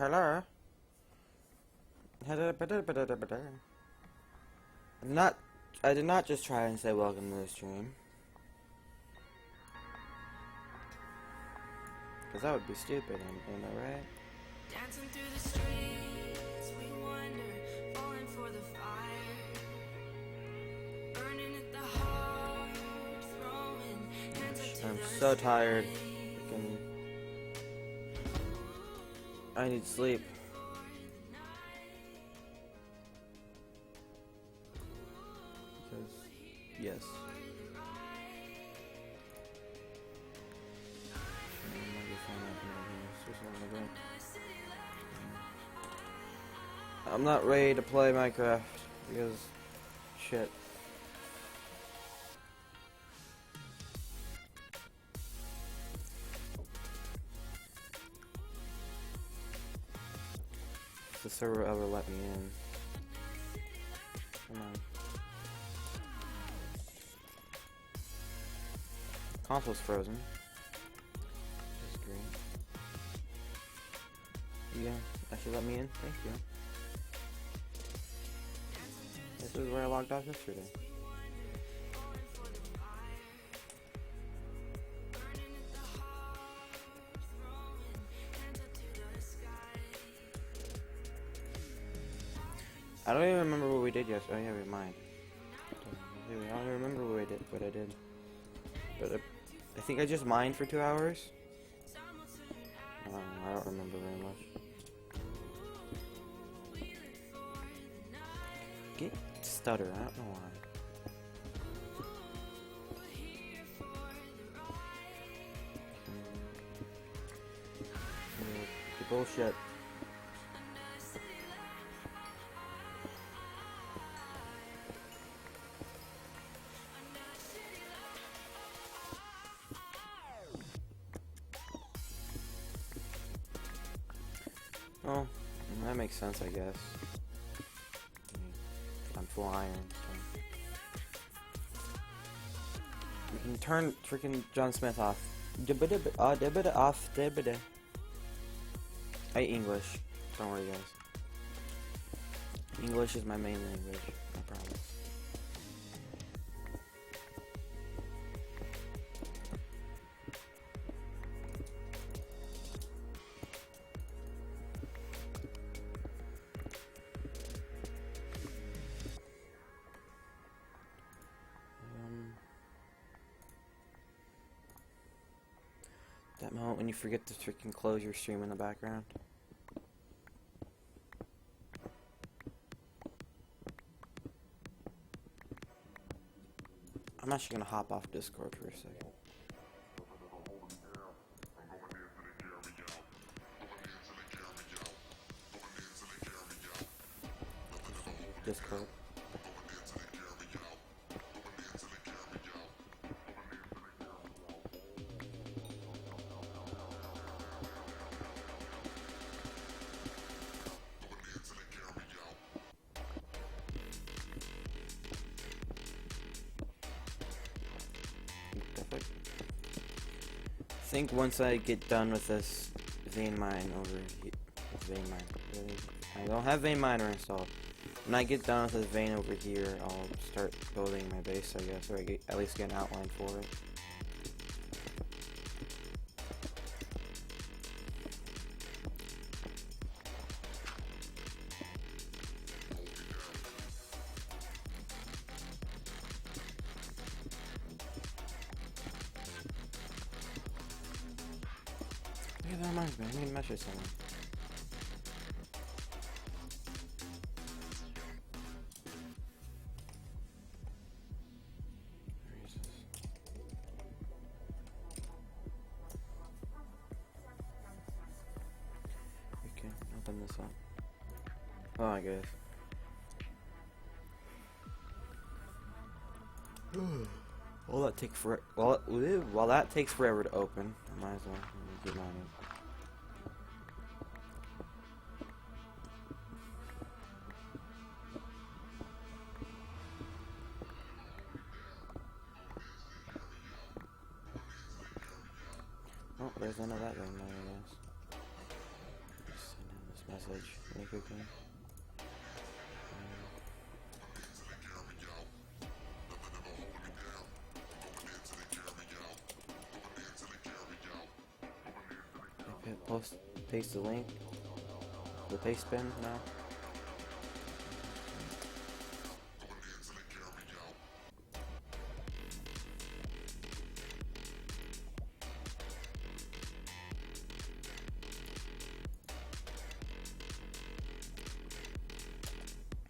hello. I did not just try and say welcome to the stream. Because that would be stupid, am I right? Dancing through the streets, we wander, falling for the fire. Burning at the heart, throwing hands up to I'm the so sky. tired. I need sleep. Because, yes. I'm not ready to play Minecraft because shit. If the server ever let me in. Come on. Console's frozen. That's great. Yeah, actually let me in. Thank you. This is where I logged off yesterday. I don't even remember what we did yesterday. Oh yeah, we might. I don't even remember what I did. But I think I just mined for 2 hours. I don't remember very much. Get stutter. I don't know why. Bullshit. Oh, that makes sense, I guess. I'm full iron. So. We can turn freaking John Smith off. Off. I English. Don't worry, guys. English is my main language. I promise. That moment when you forget to freaking close your stream in the background. I'm actually gonna hop off Discord for a second. Discord. I think once I get done with this vein mine over here, I don't have vein miner installed. When I get done with this vein over here, I'll start building my base, I guess, or at least get an outline for it. Yeah, that reminds me, I need to message someone. Where is this? Okay, open this up. Oh, I guess. Well, that takes for while that takes forever to open, I might as well get on it. Oh, there's none of that right now, I guess. Send in this message. Any cooking? Paste the link. The paste bin now.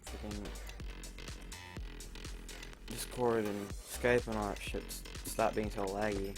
Freaking Discord and Skype and all that shit stop being so laggy.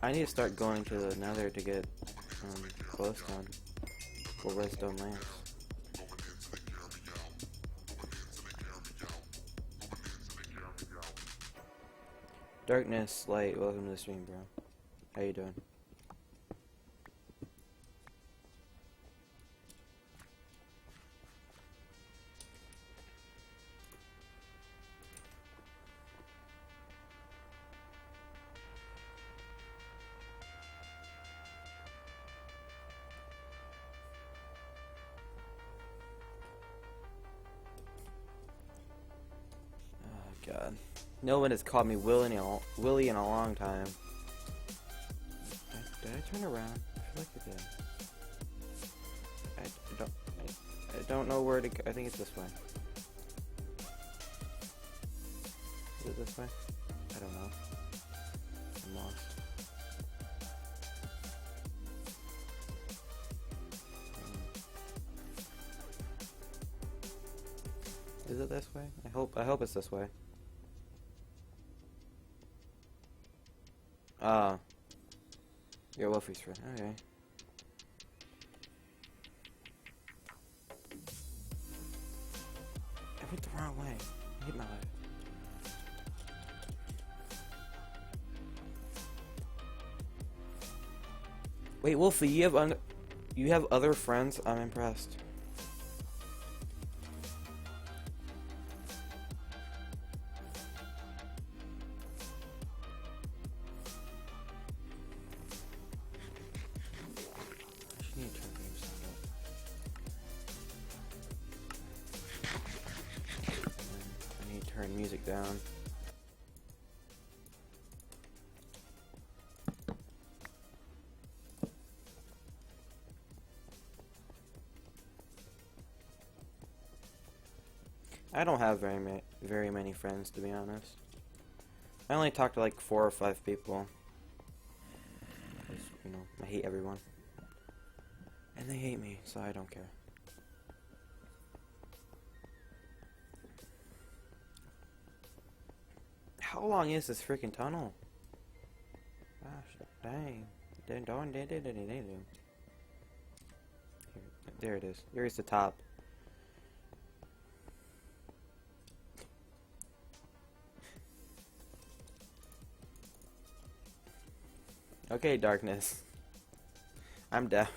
I need to start going to the Nether to get glowstone for redstone lamps. Darkness, light, welcome to the stream, bro. How you doing? God. No one has called me Willie in a long time. Did I turn around? I feel like I did. I don't know where to go. I think it's this way. Is it this way? I don't know. I'm lost. Is it this way? I hope it's this way. Ah. You're Wolfie's friend. Okay. I went the wrong way. I hit my life. Wait, Wolfie, you have other friends? I'm impressed. Turn music down. I don't have very many friends, to be honest. I only talk to like 4 or 5 people. 'Cause, you know, I hate everyone. And they hate me, so I don't care. How long is this freaking tunnel? Gosh, dang. There it is. Here's the top. Okay, darkness. I'm down.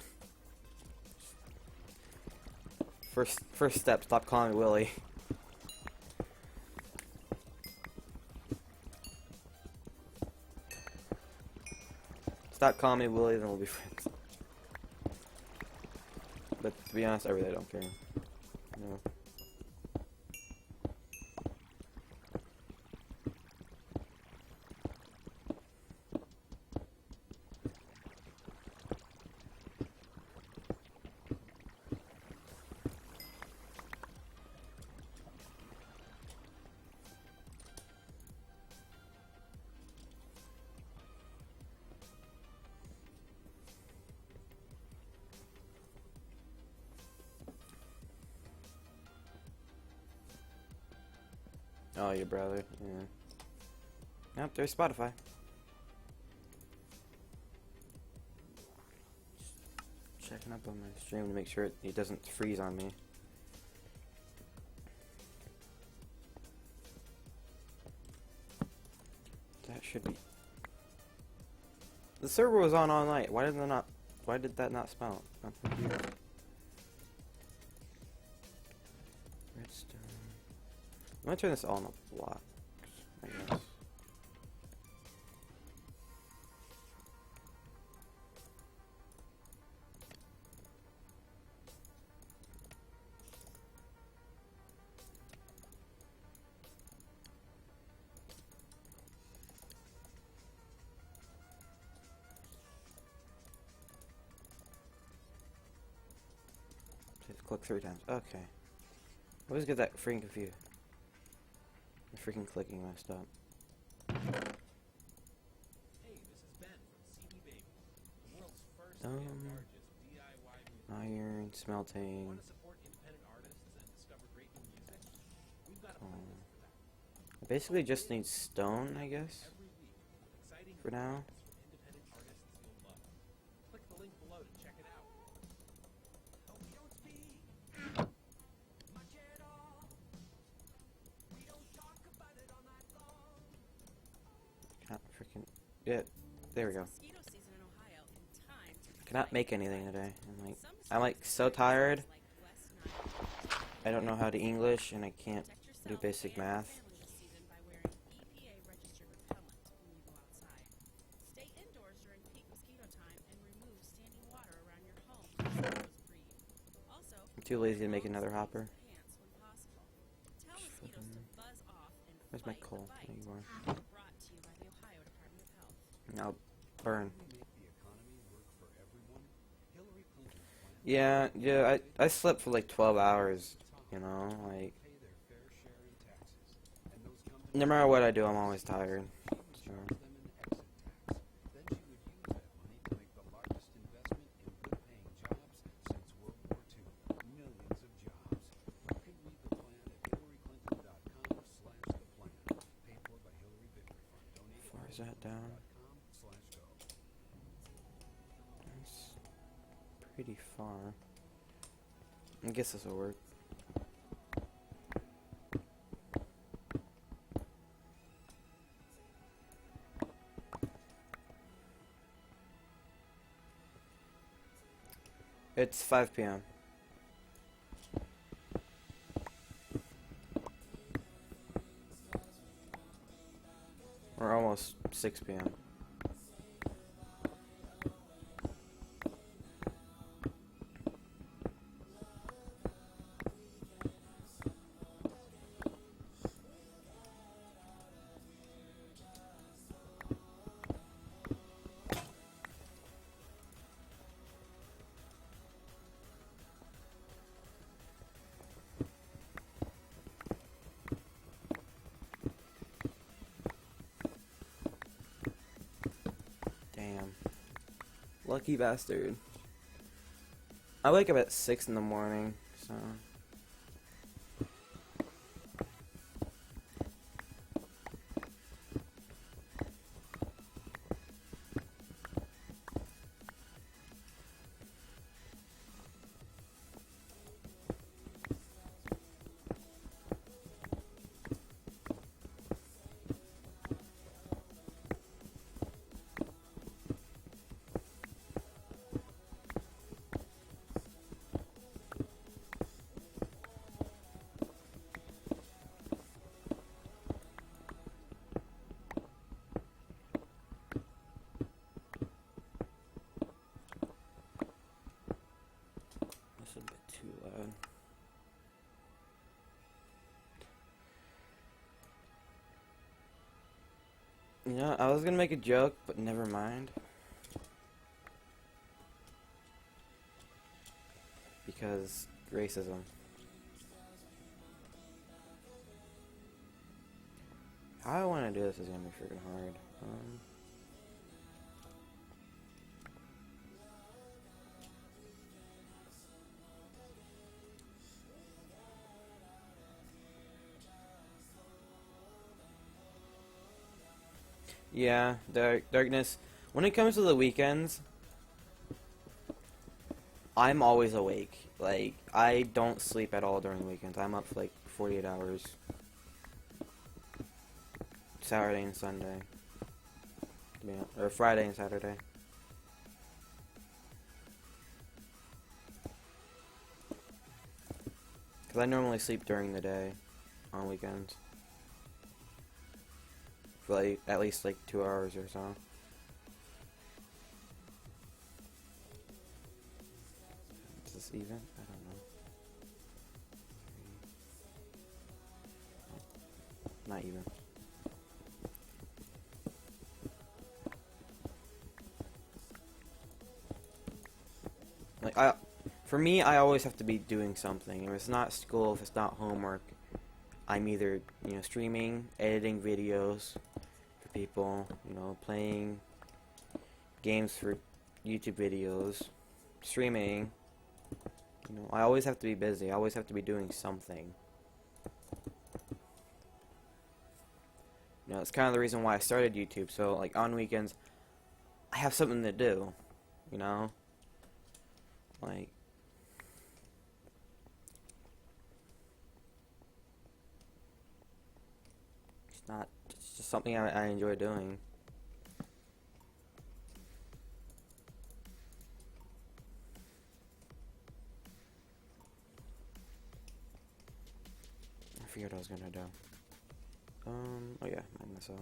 First step, stop calling me Willie. Stop calling me Willie, then we'll be friends. But to be honest, I really don't care. No. Oh, your brother. Yeah. Nope, there's Spotify. Check checking up on my stream to make sure it doesn't freeze on me. That should be. The server was on all night. Why did that not spell? I'm confused. Redstone. I'm gonna turn this all into blocks, I guess. Just click 3 times. Okay. I always get that freaking confused. The freaking clicking messed up. Hey, this is Ben from CD Baby, the world's first and largest DIY movie. Iron smelting. Want to support independent artists and discover great new music? We've got a playlist for that. I basically just need stone, I guess, Every week, with exciting for now. from independent artists you'll love. Click the link below to check it out. Oh, we don't speak much at all. We don't talk about it all night long. Can't freaking. Yeah, there we go. Mosquito season in Ohio in time to I cannot make anything today. Some I'm like so tired. I don't know how to English and I can't do basic math. this season by wearing EPA registered repellent when you go outside. Stay indoors during peak mosquito time and remove standing water around your home so mosquitoes breed. Also, I'm too lazy to make another hopper. pants when possible. Tell mosquitoes to buzz off and Where's my fight coal? the bite. There you are. Brought to you by the Ohio Department of Health. Now burn. Make the economy work for everyone. Hillary Clinton's plan Yeah, I slept for like 12 hours, you know, like, pay their fair share in taxes, and those companies no matter what I do, I'm always tired. So, charge them an exit tax. Then she would use that money to make the largest investment in good-paying jobs since World War II. Millions of jobs. You can read the plan at HillaryClinton.com/theplan. Paid for by Hillary Victory Fund. Donate far is that down? .com/go. It's pretty far. I guess this will work. It's 5 p.m. Or almost 6 p.m. Damn. Lucky bastard. I wake up at 6 in the morning, so. That's a bit too loud. You know, I was gonna make a joke, but never mind. Because racism. How I want to do this is gonna be freaking hard. Yeah, darkness. When it comes to the weekends, I'm always awake. Like, I don't sleep at all during the weekends. I'm up for like 48 hours. Saturday and Sunday. Yeah, or Friday and Saturday. Because I normally sleep during the day on weekends. For like, at least like 2 hours or so. Is this even? I don't know. Not even. Like, for me, I always have to be doing something. If it's not school, if it's not homework, I'm either, streaming, editing videos for people, playing games for YouTube videos, streaming. I always have to be busy. I always have to be doing something. It's kind of the reason why I started YouTube. So, like, on weekends, I have something to do, Like, it's just something I enjoy doing. I forget what I was gonna do. Oh yeah, mine this out.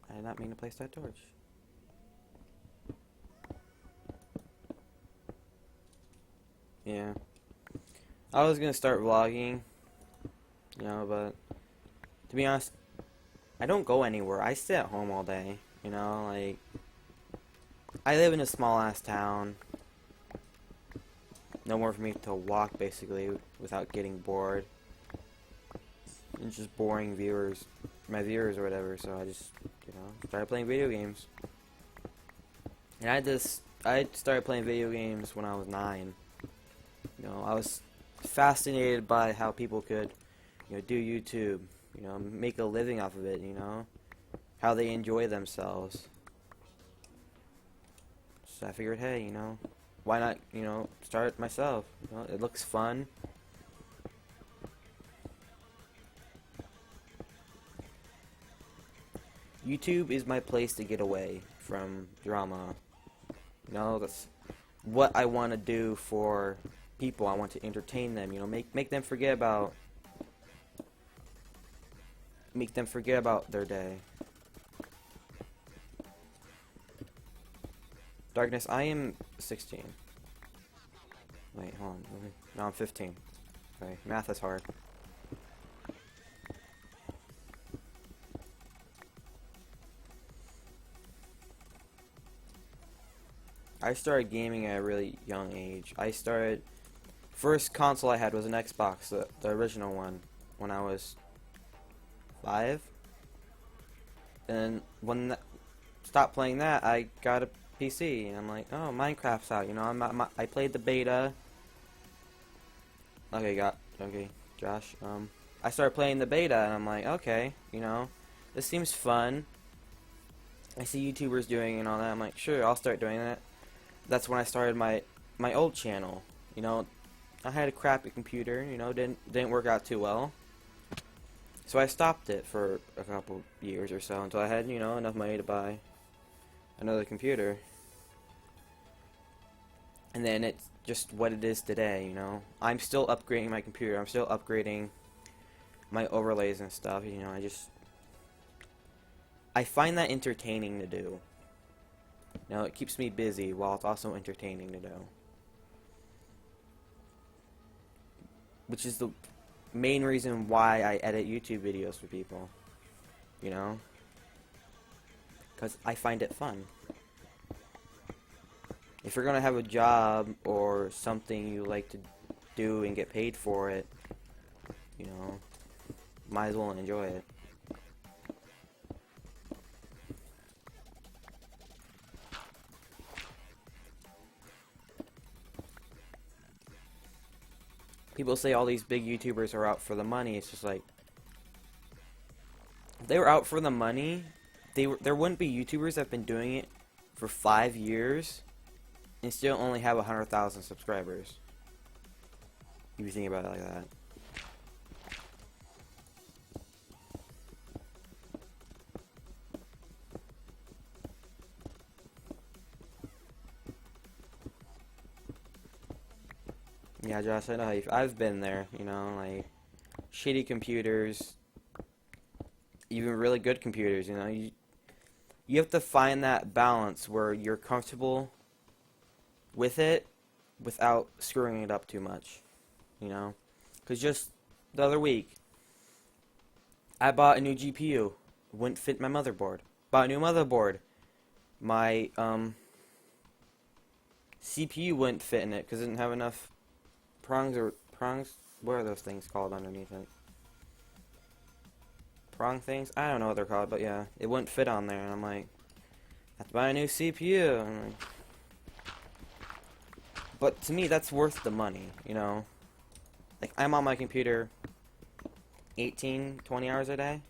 I did not mean to place that torch. Yeah. I was gonna start vlogging, but to be honest, I don't go anywhere. I sit at home all day, like, I live in a small ass town. Nowhere for me to walk, basically, without getting bored. And just boring my viewers or whatever, so I just, started playing video games. And I started playing video games when I was 9. I was fascinated by how people could, do YouTube, make a living off of it, how they enjoy themselves. So I figured, hey, why not, start it myself? It looks fun. YouTube is my place to get away from drama. That's what I want to do for people. I want to entertain them, make them forget about their day. Darkness, I am 16. Wait, hold on. No, I'm 15. Okay, math is hard. I started gaming at a really young age. First console I had was an Xbox, the original one, when I was 5. And when stopped playing that, I got a PC, and I'm like, oh, Minecraft's out, I played the beta. Okay, Josh, I started playing the beta, and I'm like, okay, this seems fun. I see YouTubers doing it and all that. I'm like, sure, I'll start doing that. That's when I started my old channel. I had a crappy computer, didn't work out too well. So I stopped it for a couple years or so until I had, enough money to buy another computer. And then it's just what it is today, I'm still upgrading my computer. I'm still upgrading my overlays and stuff, I find that entertaining to do. It keeps me busy while it's also entertaining to do. Which is the main reason why I edit YouTube videos for people. Because I find it fun. If you're going to have a job or something you like to do and get paid for it, might as well enjoy it. people say all these big YouTubers are out for the money. It's just like, if they were out for the money, there wouldn't be YouTubers that have been doing it for 5 years and still only have 100,000 subscribers. If you think about it like that. Yeah, Josh, I know how I've been there, you know, like, shitty computers, even really good computers, you know, you have to find that balance where you're comfortable with it without screwing it up too much, you know, because just the other week, I bought a new GPU, wouldn't fit my motherboard, bought a new motherboard, my, CPU wouldn't fit in it because it didn't have enough prongs, what are those things called underneath it? Prong things? I don't know what they're called, but yeah, it wouldn't fit on there, and I'm like, I have to buy a new CPU, and I'm like, but to me, that's worth the money, you know? Like, I'm on my computer 18, 20 hours a day.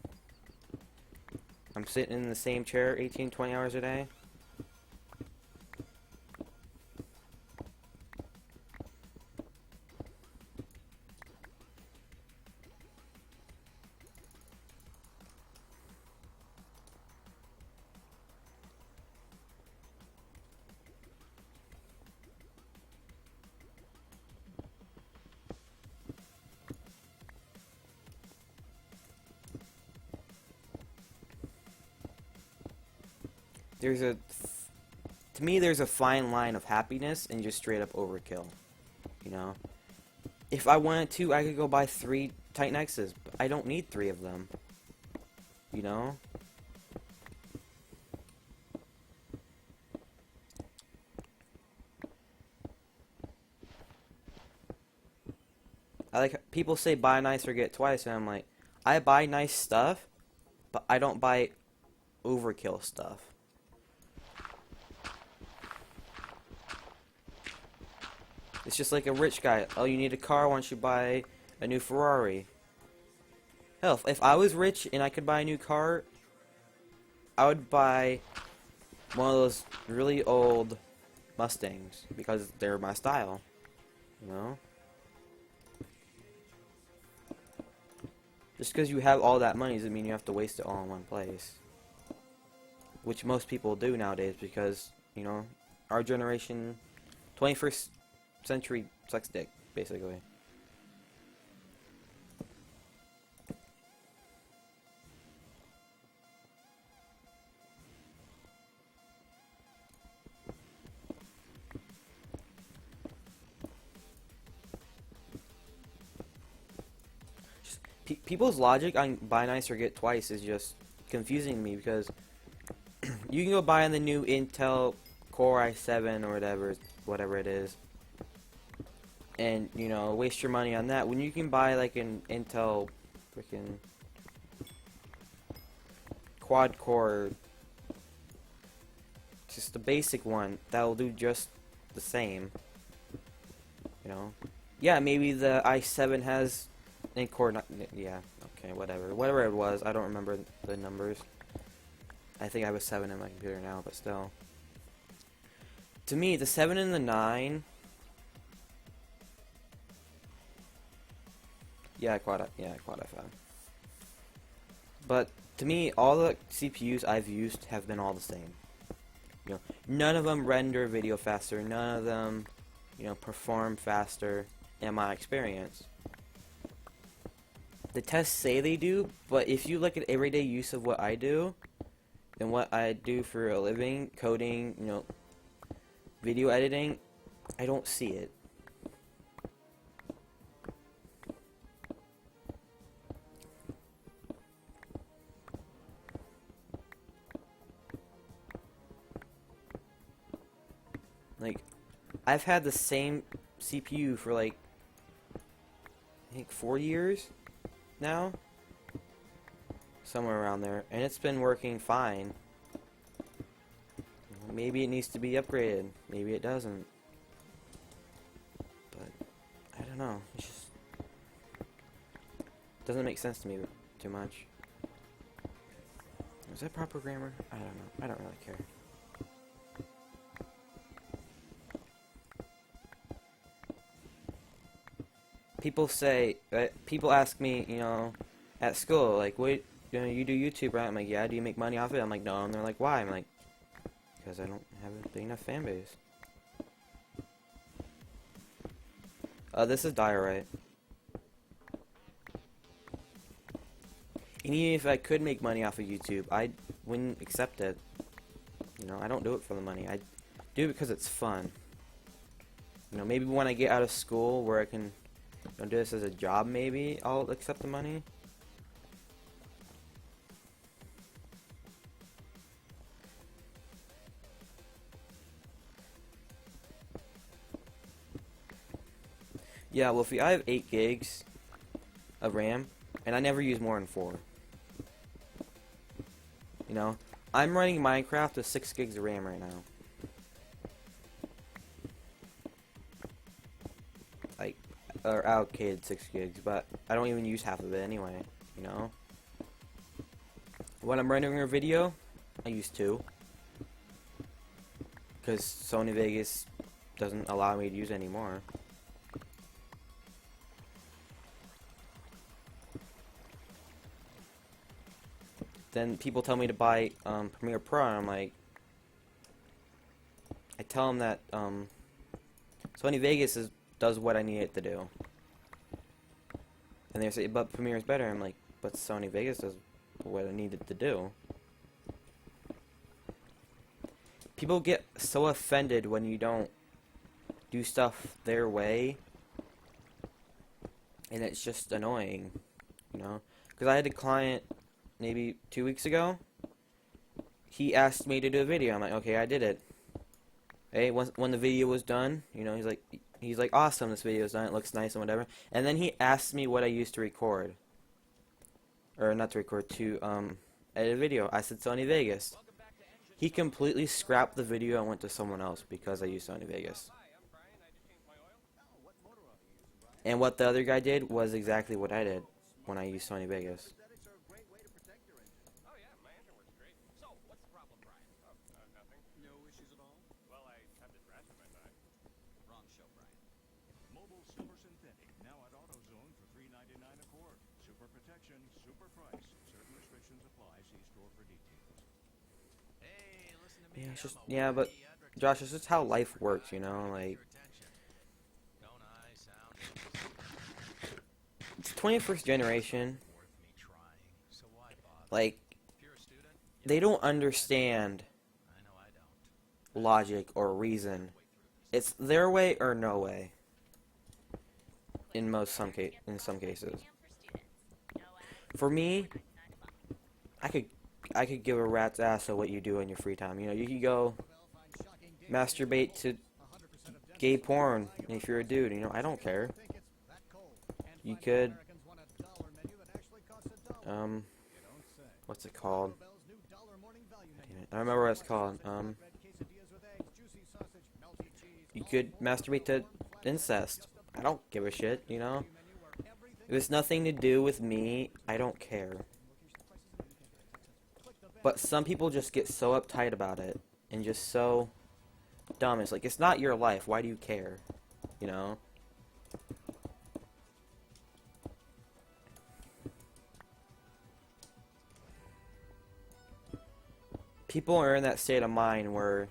I'm sitting in the same chair 18, 20 hours a day. To me, there's a fine line of happiness and just straight up overkill, you know? If I wanted to, I could go buy 3 Titan X's, but I don't need 3 of them, you know? People say buy nice or get twice, and I'm like, I buy nice stuff, but I don't buy overkill stuff. It's just like a rich guy. Oh, you need a car, why don't you buy a new Ferrari? Hell, if I was rich and I could buy a new car, I would buy one of those really old Mustangs because they're my style, you know? Just because you have all that money doesn't mean you have to waste it all in one place. Which most people do nowadays because, you know, our generation, 21st century sucks dick, basically. People's logic on buy nice or get twice is just confusing me because you can go buy the new Intel Core i7 or whatever it is, and, you know, waste your money on that when you can buy like an Intel freaking quad core, just the basic one that'll do just the same, you know. Yeah, maybe the i7 has in core, yeah, okay, whatever it was, I don't remember the numbers. I think I have a 7 in my computer now, but still. To me, the 7 and the 9, quad i5. But to me, all the CPUs I've used have been all the same. You know, none of them render video faster, none of them, you know, perform faster in my experience. The tests say they do, but if you look at everyday use of what I do, and what I do for a living, coding, you know, video editing, I don't see it. Like, I've had the same CPU for like, I think 4 years now, somewhere around there, and it's been working fine. Maybe it needs to be upgraded, maybe it doesn't, but I don't know, it's just doesn't make sense to me too much. Is that proper grammar? I don't know. I don't really care. People say, people ask me, you know, at school, like, wait, you know, you do YouTube, right? I'm like, yeah. Do you make money off it? I'm like, no. And they're like, why? I'm like, because I don't have a big enough fan base. This is diorite. And even if I could make money off of YouTube, I wouldn't accept it. You know, I don't do it for the money. I do it because it's fun. You know, maybe when I get out of school where I can, you know, do this as a job, maybe I'll accept the money. Yeah, well, if I have 8 gigs of RAM, and I never use more than 4. You know, I'm running Minecraft with 6 gigs of RAM right now. Like, or allocated 6 gigs, but I don't even use half of it anyway, you know? When I'm rendering a video, I use 2. Because Sony Vegas doesn't allow me to use any more. Then people tell me to buy Premiere Pro, and I'm like, I tell them that Sony Vegas does what I need it to do, and they say, but Premiere is better. I'm like, but Sony Vegas does what I need it to do. People get so offended when you don't do stuff their way, and it's just annoying, you know. Because I had a client maybe 2 weeks ago. He asked me to do a video. I'm like, okay, I did it. Hey, when the video was done, you know, he's like, awesome, this video is done. It looks nice and whatever. And then he asked me what I used to record, or not to record, to edit a video. I said Sony Vegas. He completely scrapped the video and went to someone else because I used Sony Vegas. And what the other guy did was exactly what I did when I used Sony Vegas. Yeah, it's just, yeah, but Josh, it's just how life works, you know, like, it's 21st generation, like, they don't understand logic or reason. It's their way or no way, in some cases. For me, I could give a rat's ass of what you do in your free time. You know, you could go masturbate to gay porn if you're a dude. You know, I don't care. You could, what's it called? I don't remember what it's called. You could masturbate to incest. I don't give a shit, you know? If it's nothing to do with me, I don't care. But some people just get so uptight about it and just so dumb. It's like, it's not your life. Why do you care? You know? People are in that state of mind where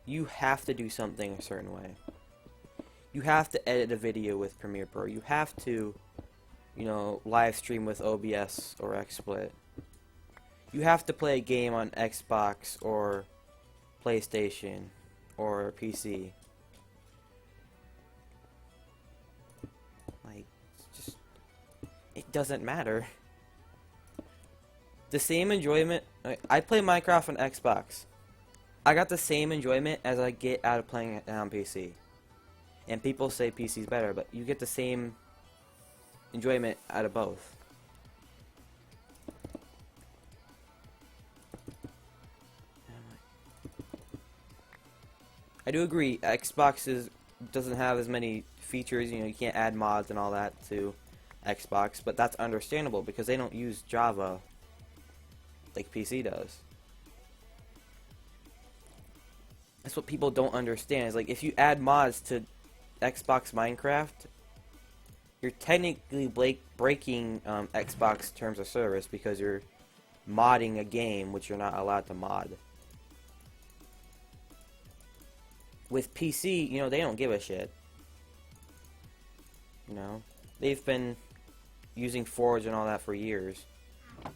you have to do something a certain way. You have to edit a video with Premiere Pro. You have to, you know, live stream with OBS or XSplit. You have to play a game on Xbox or PlayStation or PC. Like, just, it doesn't matter. The same enjoyment, I play Minecraft on Xbox. I got the same enjoyment as I get out of playing it on PC. And people say PC's better, but you get the same enjoyment out of both. I do agree, Xbox is doesn't have as many features. You know, you can't add mods and all that to Xbox, but that's understandable because they don't use Java like PC does. That's what people don't understand. Is like if you add mods to Xbox Minecraft, you're technically breaking Xbox terms of service because you're modding a game which you're not allowed to mod. With PC, you know, they don't give a shit. You know, they've been using Forge and all that for years. I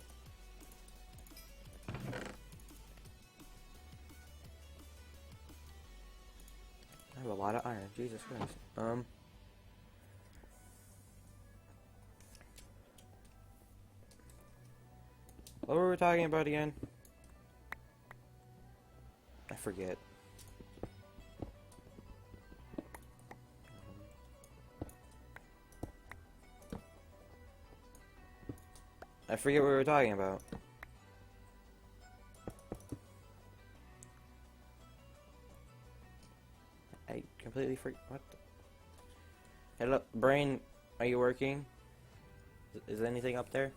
have a lot of iron. Jesus Christ. What were we talking about again? I forget. I forget what we were talking about. I completely forget. What? Hello, brain, are you working? Is anything up there?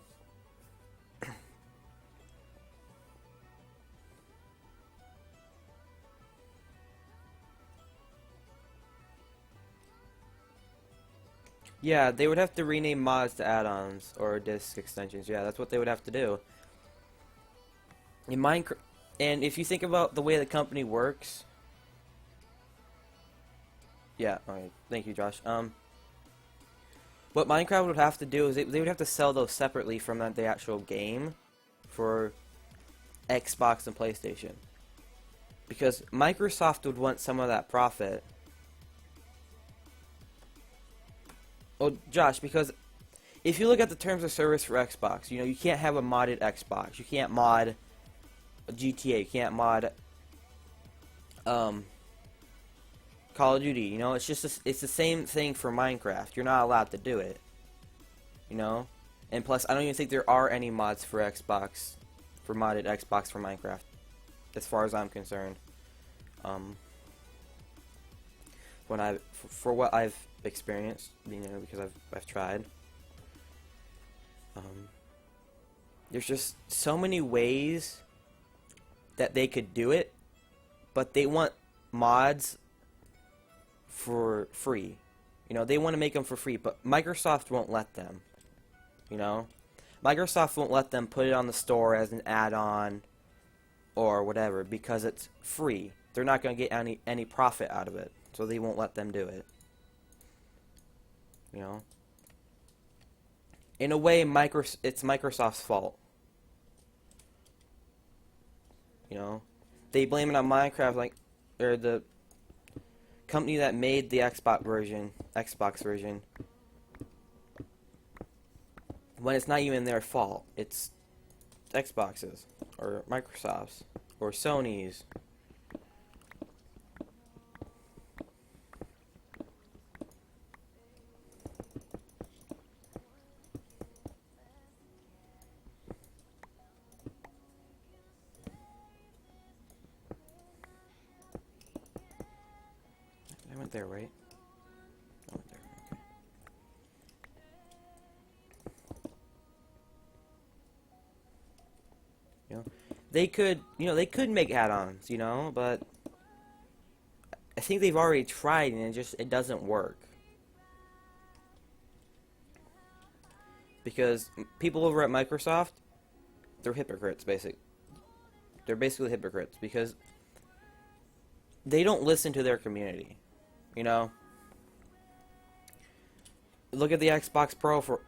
Yeah, they would have to rename mods to add-ons or disk extensions. Yeah, that's what they would have to do. In Minecraft, and if you think about the way the company works, yeah. Alright, thank you, Josh. What Minecraft would have to do is they would have to sell those separately from the actual game for Xbox and PlayStation, because Microsoft would want some of that profit. Oh, Josh, because if you look at the terms of service for Xbox, you know, you can't have a modded Xbox. You can't mod a GTA. You can't mod Call of Duty. You know, it's just it's the same thing for Minecraft. You're not allowed to do it. You know, and plus, I don't even think there are any mods for Xbox, for modded Xbox for Minecraft, as far as I'm concerned. For what I've experienced, you know, because I've tried. There's just so many ways that they could do it, but they want mods for free. You know, they want to make them for free, but Microsoft won't let them. You know, Microsoft won't let them put it on the store as an add-on or whatever because it's free. They're not going to get any profit out of it, so they won't let them do it. You know, in a way, it's Microsoft's fault. You know, they blame it on Minecraft, like, or the company that made the Xbox version, when it's not even their fault. It's Xbox's, or Microsoft's, or Sony's. I went there, right? I went there. Okay. You know, they could make add-ons, you know, but I think they've already tried and it doesn't work. Because people over at Microsoft, they're hypocrites, They're basically hypocrites because they don't listen to their community. You know, look at the Xbox Pro or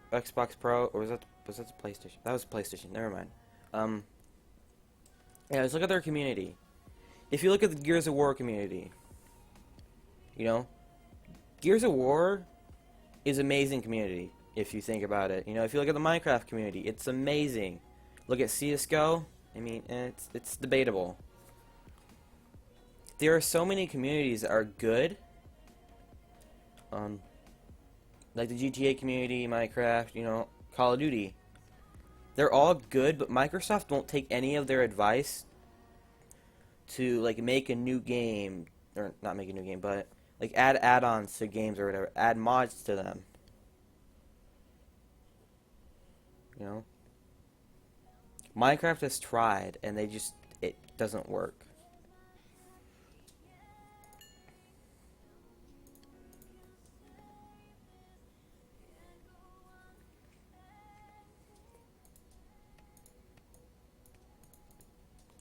was that the PlayStation? That was PlayStation. Never mind. Yeah, let's look at their community. If you look at the Gears of War community, you know, Gears of War is amazing community if you think about it. You know, if you look at the Minecraft community, it's amazing. Look at CS:GO. I mean, it's debatable. There are so many communities that are good. Like the GTA community, Minecraft, you know, Call of Duty. They're all good, but Microsoft won't take any of their advice to, like, make a new game, or not make a new game, but Like, add add-ons to games or whatever. Add mods to them. You know? Minecraft has tried, and it doesn't work.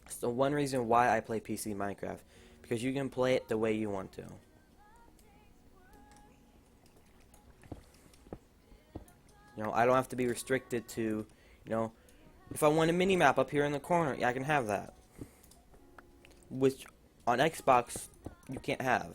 It's the one reason why I play PC Minecraft. Because you can play it the way you want to. You know, I don't have to be restricted to, you know, if I want a mini-map up here in the corner, yeah, I can have that. Which, on Xbox, you can't have.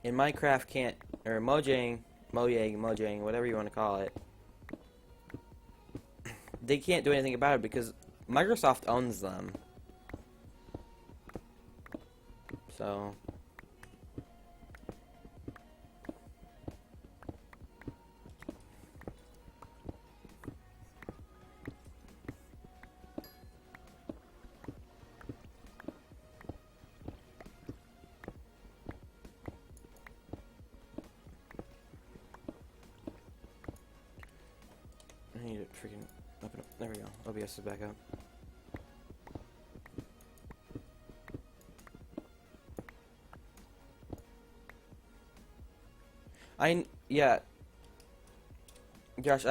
In Minecraft can't, or Mojang, whatever you want to call it, they can't do anything about it because Microsoft owns them. So, I need to freaking open up. There we go. OBS is back up. Yeah. Josh,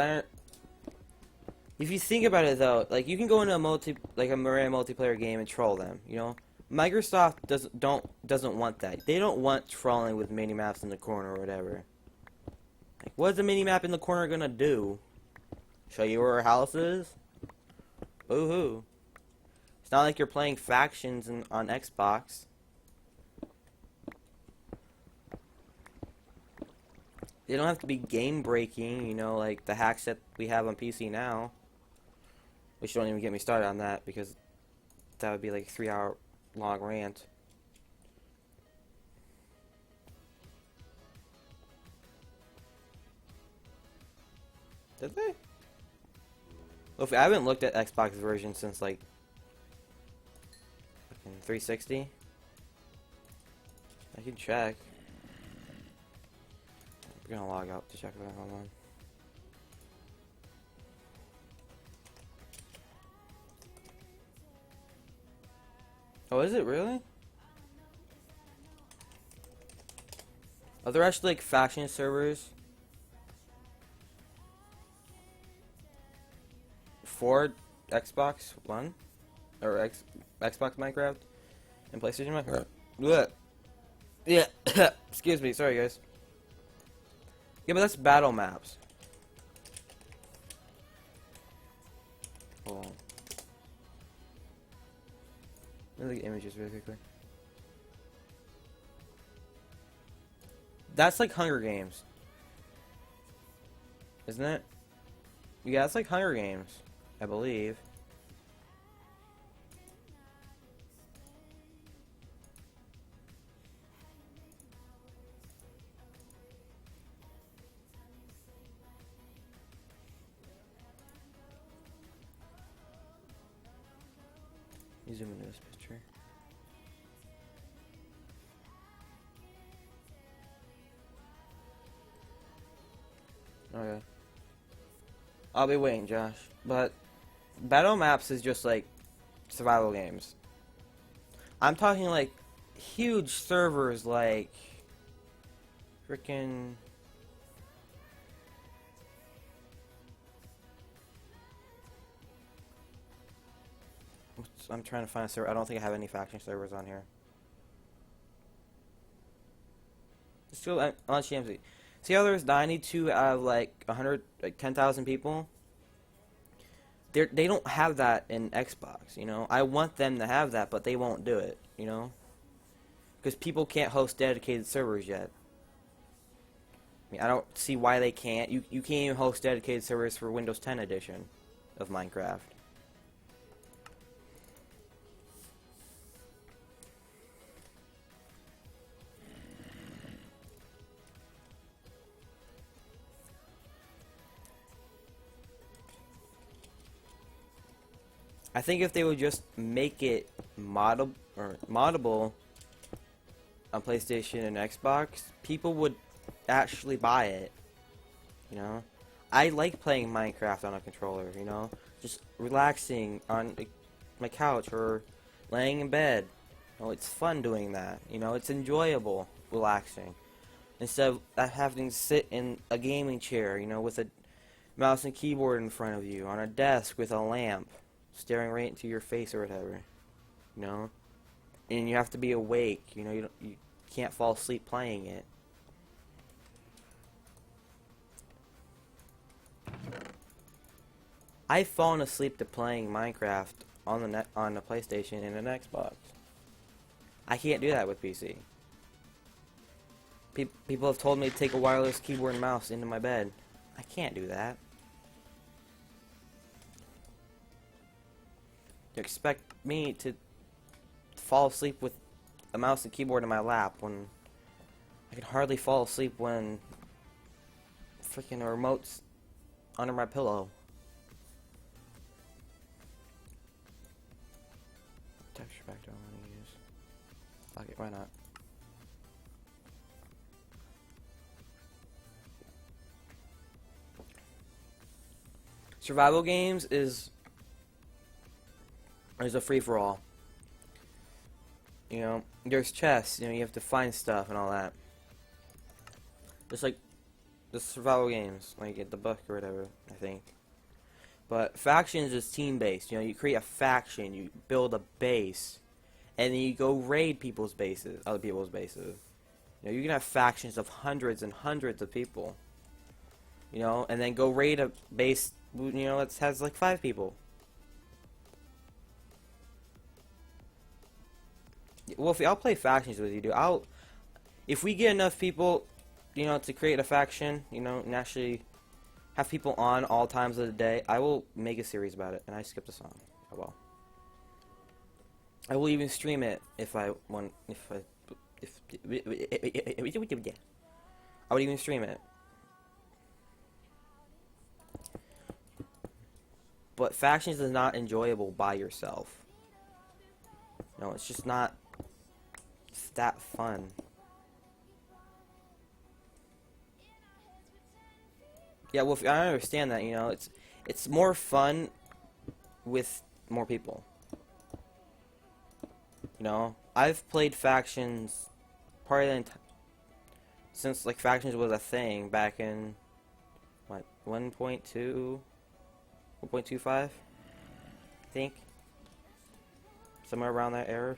if you think about it though, like you can go into a Maria multiplayer game and troll them, you know? Microsoft doesn't want that. They don't want trolling with mini maps in the corner or whatever. Like, what's a mini map in the corner gonna do? Show you where our house is? Boo-hoo. It's not like you're playing factions on Xbox. They don't have to be game breaking, you know, like the hacks that we have on PC now. Which don't even get me started on that because that would be like a 3-hour long rant. Did they? Well, I haven't looked at Xbox version since like 360. I can check. We're gonna log out to check that. Hold on. Oh, is it really? Are there actually like faction servers for Xbox One or Xbox Minecraft and PlayStation Minecraft? Blech. Yeah. Excuse me. Sorry, guys. Yeah, but that's battle maps. Hold on. Let me look at images really quickly. That's like Hunger Games. Isn't it? Yeah, it's like Hunger Games, I believe. Let me zoom into this picture. Okay. I'll be waiting, Josh. But battle maps is just like survival games. I'm talking like huge servers like freaking I'm trying to find a server. I don't think I have any faction servers on here. Still on TMZ. See how there's 92 out of like 100, like 10,000 people? They don't have that in Xbox, you know? I want them to have that, but they won't do it, you know? Because people can't host dedicated servers yet. I mean, I don't see why they can't. You can't even host dedicated servers for Windows 10 edition of Minecraft. I think if they would just make it moddable on PlayStation and Xbox, people would actually buy it. You know, I like playing Minecraft on a controller. You know, just relaxing on my couch or laying in bed. You know, it's fun doing that. You know, it's enjoyable, relaxing. Instead of having to sit in a gaming chair, you know, with a mouse and keyboard in front of you, on a desk with a lamp, staring right into your face or whatever. You know, and you have to be awake. You know, you can't fall asleep playing it. I've fallen asleep to playing Minecraft on the PlayStation and an Xbox. I can't do that with PC. People have told me to take a wireless keyboard and mouse into my bed. I can't do that. You expect me to fall asleep with a mouse and keyboard in my lap when I can hardly fall asleep when freaking a remote's under my pillow. Texture pack do I want to use? Fuck it, why not? Survival games is a free-for-all. You know, there's chests, you know, you have to find stuff and all that. Just like the survival games, like get the book or whatever, I think. But factions is team-based. You know, you create a faction, you build a base, and then you go raid people's bases, other people's bases. You know, you can have factions of hundreds and hundreds of people. You know, and then go raid a base, you know, that has like 5 people. Well, I'll play factions with you, dude. If we get enough people, you know, to create a faction, you know, and actually have people on all times of the day, I will make a series about it. And I skipped a song. Oh well. I will even stream it if I want. I would even stream it. But factions is not enjoyable by yourself. No, it's just not that fun. Yeah, well, I understand that, you know, it's more fun with more people. You know, I've played factions probably since like factions was a thing back in what 1.2, 1.25, I think, somewhere around that era.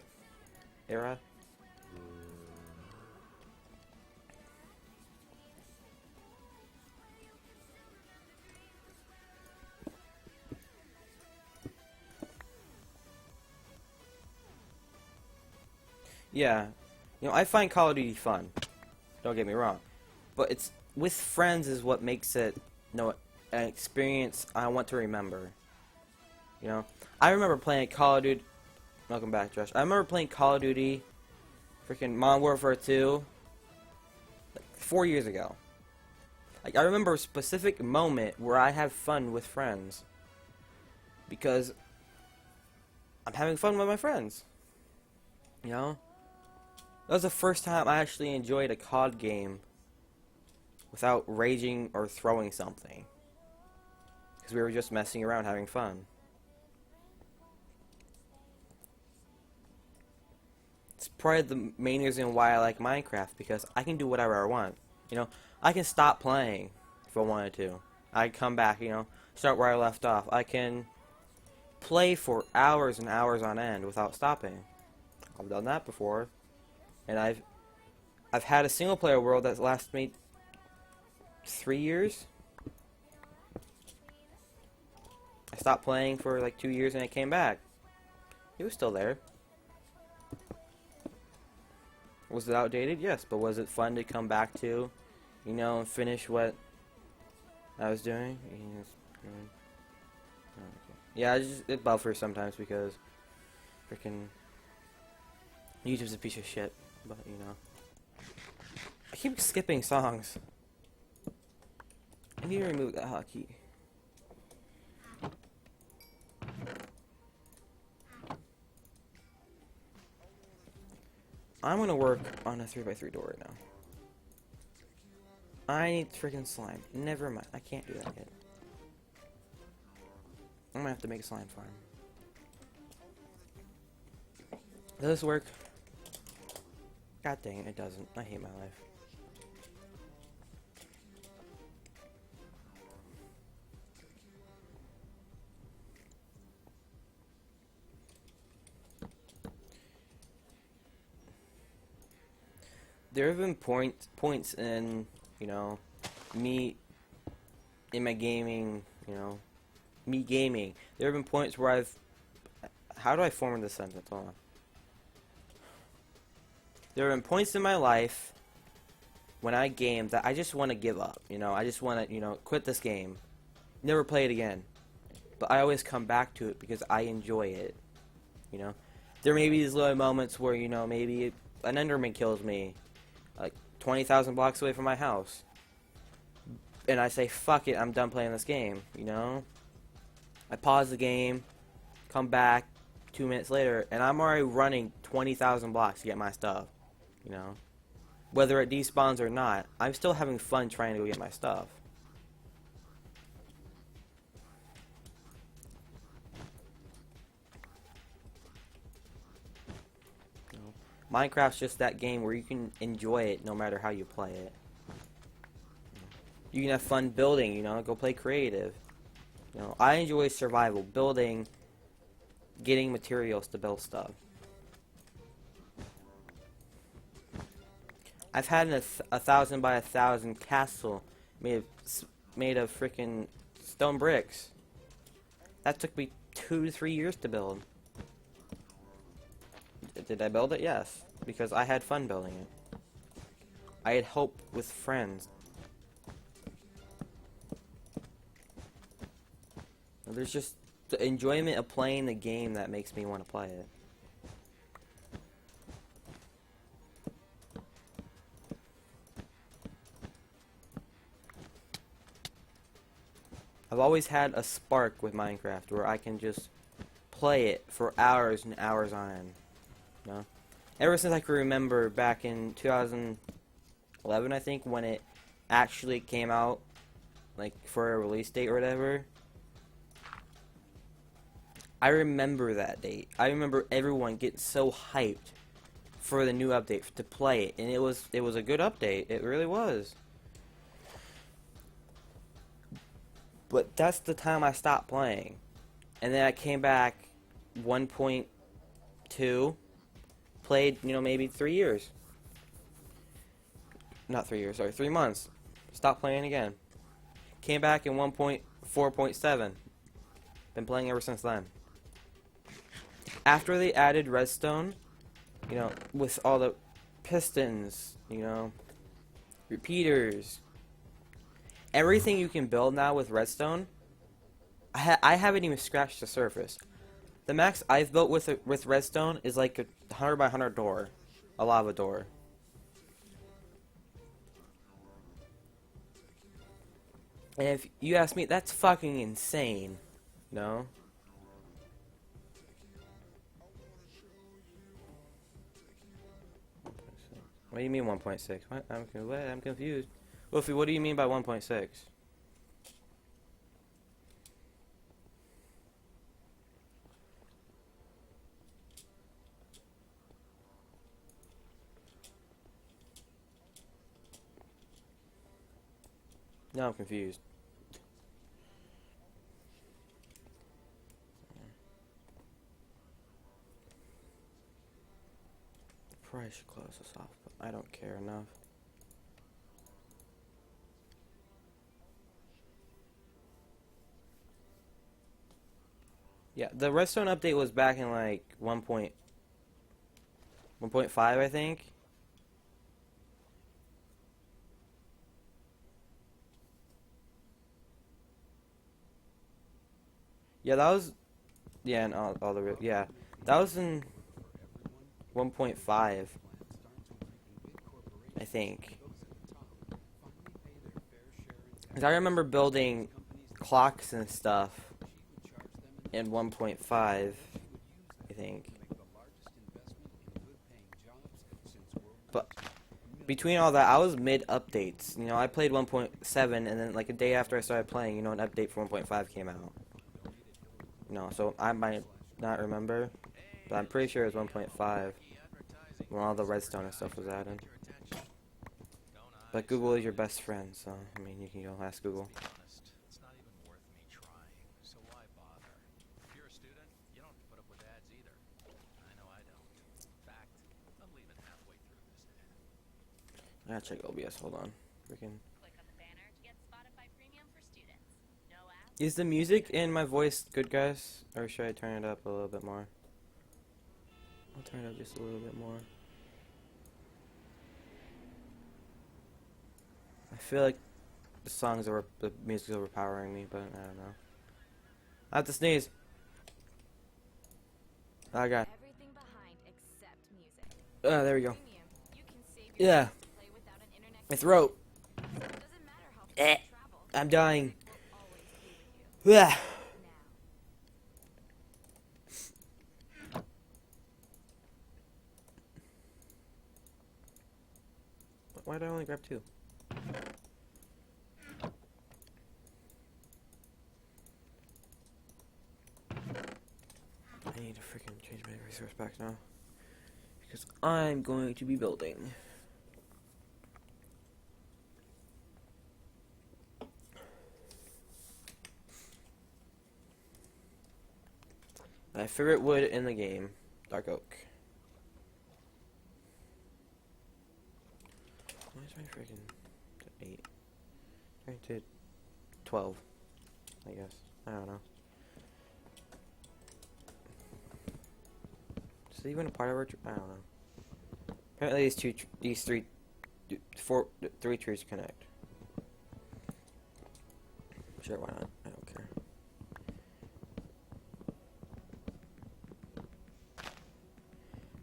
Yeah, you know, I find Call of Duty fun. Don't get me wrong, but it's with friends is what makes it, you know, an experience I want to remember. You know, I remember playing Call of Duty. Welcome back, Josh. I remember playing Call of Duty, freaking Modern Warfare 2, like 4 years ago. Like, I remember a specific moment where I had fun with friends because I'm having fun with my friends. You know, that was the first time I actually enjoyed a COD game without raging or throwing something, because we were just messing around, having fun. It's probably the main reason why I like Minecraft, because I can do whatever I want. You know, I can stop playing if I wanted to. I can come back, you know, start where I left off. I can play for hours and hours on end without stopping. I've done that before, and I've had a single player world that lasted me 3 years. I stopped playing for like 2 years and I came back. It was still there. Was it outdated? Yes, but was it fun to come back to, you know, and finish what I was doing? Yeah, it buffers sometimes because freaking YouTube's a piece of shit, but you know. I keep skipping songs. I need to remove that hotkey. I'm gonna work on a 3x3 door right now. I need freaking slime. Never mind. I can't do that yet. I'm gonna have to make a slime farm. Does this work? God dang it, it doesn't. I hate my life. There have been points in, you know, me in my gaming, you know, me gaming. There have been points where how do I form this sentence? Hold on. There have been points in my life when I game that I just want to give up, you know. I just want to, you know, quit this game. Never play it again. But I always come back to it because I enjoy it, you know. There may be these little moments where, you know, maybe an Enderman kills me, like 20,000 blocks away from my house. And I say, fuck it, I'm done playing this game, you know? I pause the game, come back 2 minutes later, and I'm already running 20,000 blocks to get my stuff, you know? Whether it despawns or not, I'm still having fun trying to go get my stuff. You know? Minecraft's just that game where you can enjoy it no matter how you play it. You can have fun building, you know, go play creative. You know, I enjoy survival, building, getting materials to build stuff. I've had a 1,000 by 1,000 castle made of freaking stone bricks. That took me 2 to 3 years to build. Did I build it? Yes, because I had fun building it. I had hope with friends. There's just the enjoyment of playing the game that makes me want to play it. I've always had a spark with Minecraft where I can just play it for hours and hours on end. You know? Ever since I can remember back in 2011, I think, when it actually came out, like, for a release date or whatever. I remember that date. I remember everyone getting so hyped for the new update to play it, and it was a good update. It really was. But that's the time I stopped playing, and then I came back 1.2, played, you know, maybe 3 years. Not 3 years, sorry, 3 months. Stopped playing again. Came back in 1.4.7. Been playing ever since then. After they added redstone, you know, with all the pistons, you know, repeaters, everything you can build now with redstone, I haven't even scratched the surface. The max I've built with redstone is like a 100 by 100 door, a lava door. And if you ask me, that's fucking insane, no? What do you mean 1.6? What? I'm confused. Wolfie, what do you mean by 1.6? No, I'm confused. Probably should close this off, but I don't care enough. Yeah, the redstone update was back in like 1.5, I think. Yeah, that was, yeah, and all the, yeah, that was in 1.5, I think. 'Cause I remember building clocks and stuff in 1.5, I think. But between all that, I was mid updates. You know, I played 1.7, and then like a day after I started playing, you know, an update for 1.5 came out. You know, so I might not remember, but I'm pretty sure it was 1.5 when all the redstone and stuff was added. But Google is your best friend, so I mean, you can go ask Google. Honest, it's not even worth me trying, so why bother? If you're a student, you don't have to put up with ads either. I know I don't. In fact, I'm leaving halfway through this ad. I gotta check OBS, hold on. Freaking. Click on the banner to get Spotify Premium for students. No ads. Is the music and my voice good, guys? Or should I turn it up a little bit more? I'll turn it up just a little bit more. I feel like the music's overpowering me, but I don't know. I have to sneeze. I got. Everything behind except music. There we go. Premium, you can save your Yeah. life to play without an internet My throat. connection. It doesn't matter how far Eh. you travel. I'm dying. Music will always be with you. Yeah. Now. Why did I only grab 2? I need to freaking change my resource back now. Because I'm going to be building. My favorite wood in the game, dark oak. Why is my freaking 8? Turn to 12, I guess. I don't know. Is it even a part of our I don't know. Apparently these three trees connect. Sure, why not? I don't care.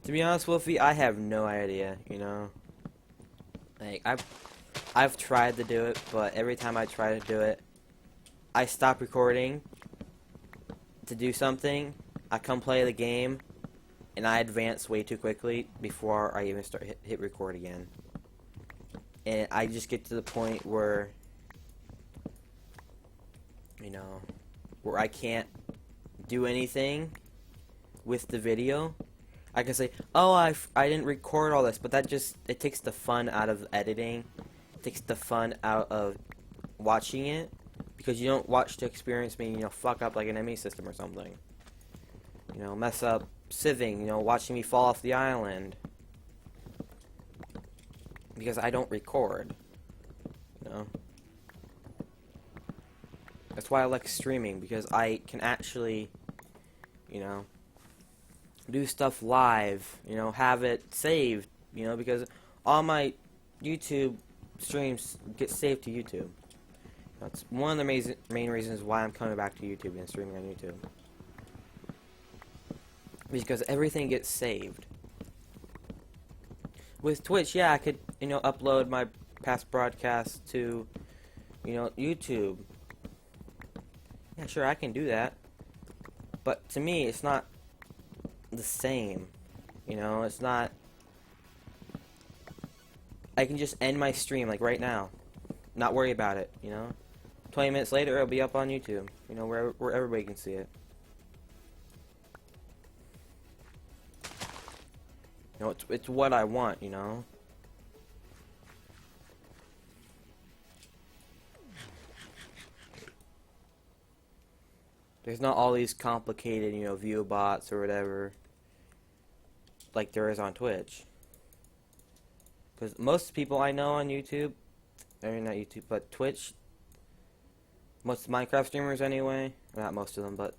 To be honest, Wolfie, I have no idea, you know? Like, I've tried to do it, but every time I try to do it, I stop recording to do something, I come play the game, and I advance way too quickly before I even start hit record again. And I just get to the point where, you know, where I can't do anything with the video. I can say, oh, I didn't record all this, but that just, it takes the fun out of editing. It takes the fun out of watching it, because you don't watch to experience me, you know, fuck up like an ME system or something. You know, mess up sieving, you know, watching me fall off the island. Because I don't record, you know. That's why I like streaming, because I can actually, you know, do stuff live, you know, have it saved, you know, because all my YouTube streams get saved to YouTube. That's one of the main reasons why I'm coming back to YouTube and streaming on YouTube. Because everything gets saved. With Twitch, yeah, I could, you know, upload my past broadcasts to, you know, YouTube. Yeah, sure, I can do that. But to me, it's not the same. You know, it's not. I can just end my stream, like right now. Not worry about it, you know? 20 minutes later, it'll be up on YouTube. You know, where everybody can see it. You know, it's what I want, you know? There's not all these complicated, you know, view bots or whatever, like there is on Twitch. Because most people I know on YouTube, I mean not YouTube, but Twitch, most Minecraft streamers anyway, not most of them, but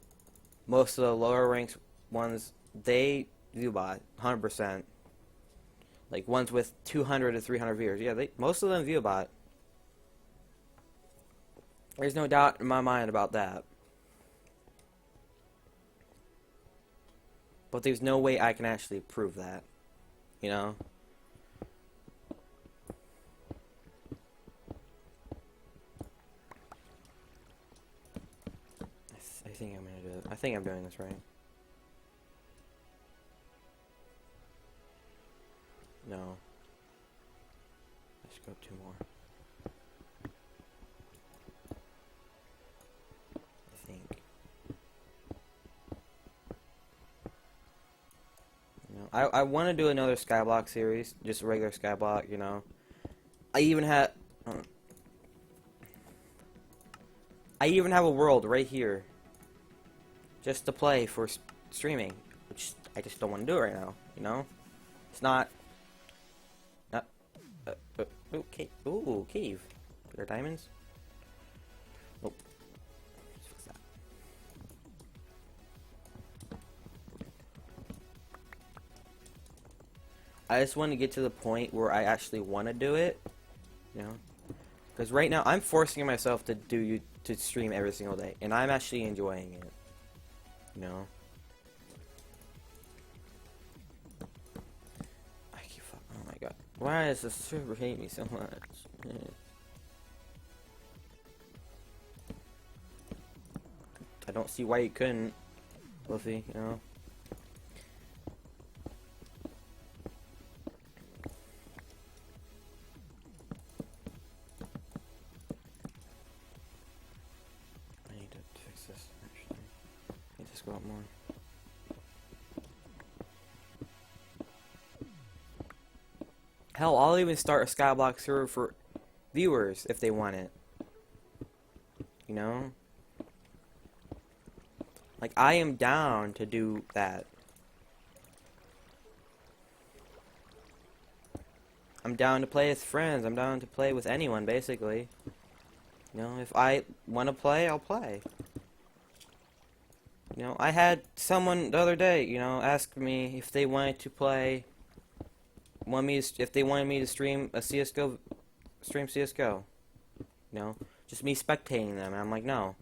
most of the lower ranked ones, they view bot, 100%. Like ones with 200 to 300 viewers, yeah, most of them view bot. There's no doubt in my mind about that. But there's no way I can actually prove that, you know? I think I'm gonna do it. I think I'm doing this right. No. Let's go 2 more. I think. You know, I want to do another Skyblock series, just a regular Skyblock. You know, I even have a world right here, just to play for streaming, which I just don't want to do right now. You know, it's not. Okay. Ooh, cave. Are there diamonds? Nope. Let's fix that. I just want to get to the point where I actually want to do it, you know, because right now I'm forcing myself to stream every single day, and I'm actually enjoying it, you know. Oh my god, why does the server hate me so much? I don't see why you couldn't, Luffy, you know. I need to fix this, actually. I need to scroll up more. Hell, I'll even start a Skyblock server for viewers if they want it. You know? Like, I am down to do that. I'm down to play with friends. I'm down to play with anyone, basically. You know, if I want to play, I'll play. You know, I had someone the other day, you know, ask me if they wanted to play, if they wanted me to stream a CSGO, stream CSGO. You know, just me spectating them, and I'm like, no.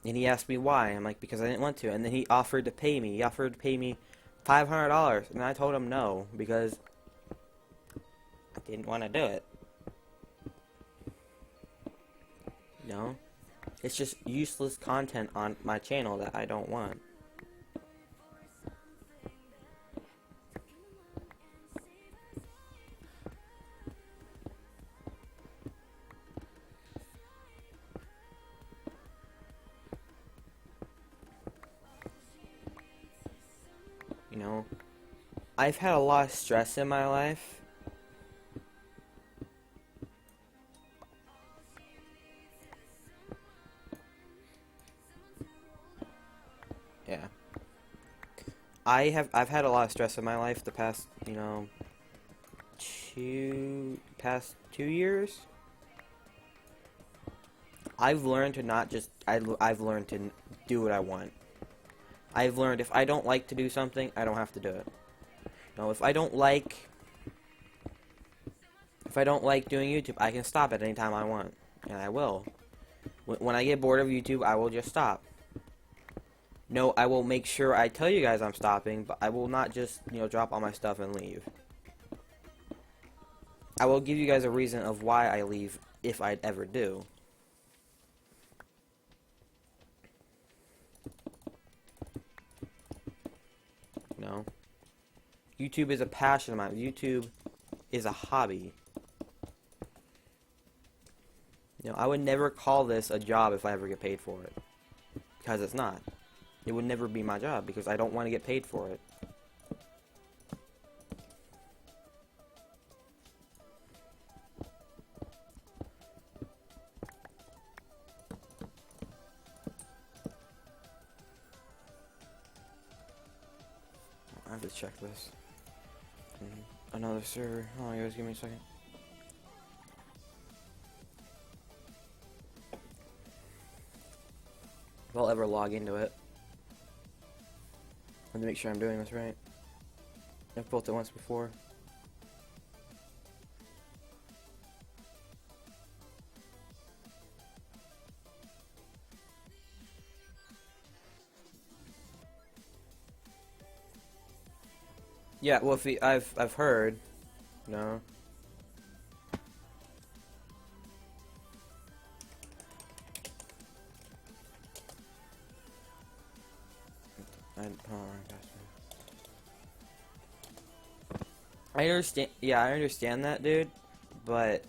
And he asked me why. I'm like, because I didn't want to. And then he offered to pay me. He offered to pay me $500, and I told him no because I didn't want to do it. You know, it's just useless content on my channel that I don't want. You know, I've had a lot of stress in my life. Yeah. I've had a lot of stress in my life the past, you know, past 2 years. I've learned to not just I've learned to do what I want. I've learned if I don't like to do something, I don't have to do it. You know, if I don't like doing YouTube, I can stop at any time I want, and I will. When I get bored of YouTube, I will just stop. No, I will make sure I tell you guys I'm stopping, but I will not just, you know, drop all my stuff and leave. I will give you guys a reason of why I leave if I ever do. You know? YouTube is a passion of mine. YouTube is a hobby. You know, I would never call this a job if I ever get paid for it. Because it's not. It would never be my job because I don't want to get paid for it. I have to check this. Another server. Hold on, guys, give me a second. If I'll ever log into it. Let me make sure I'm doing this right. I've built it once before. Yeah, well, I've heard. No. I understand. Yeah, I understand that, dude. But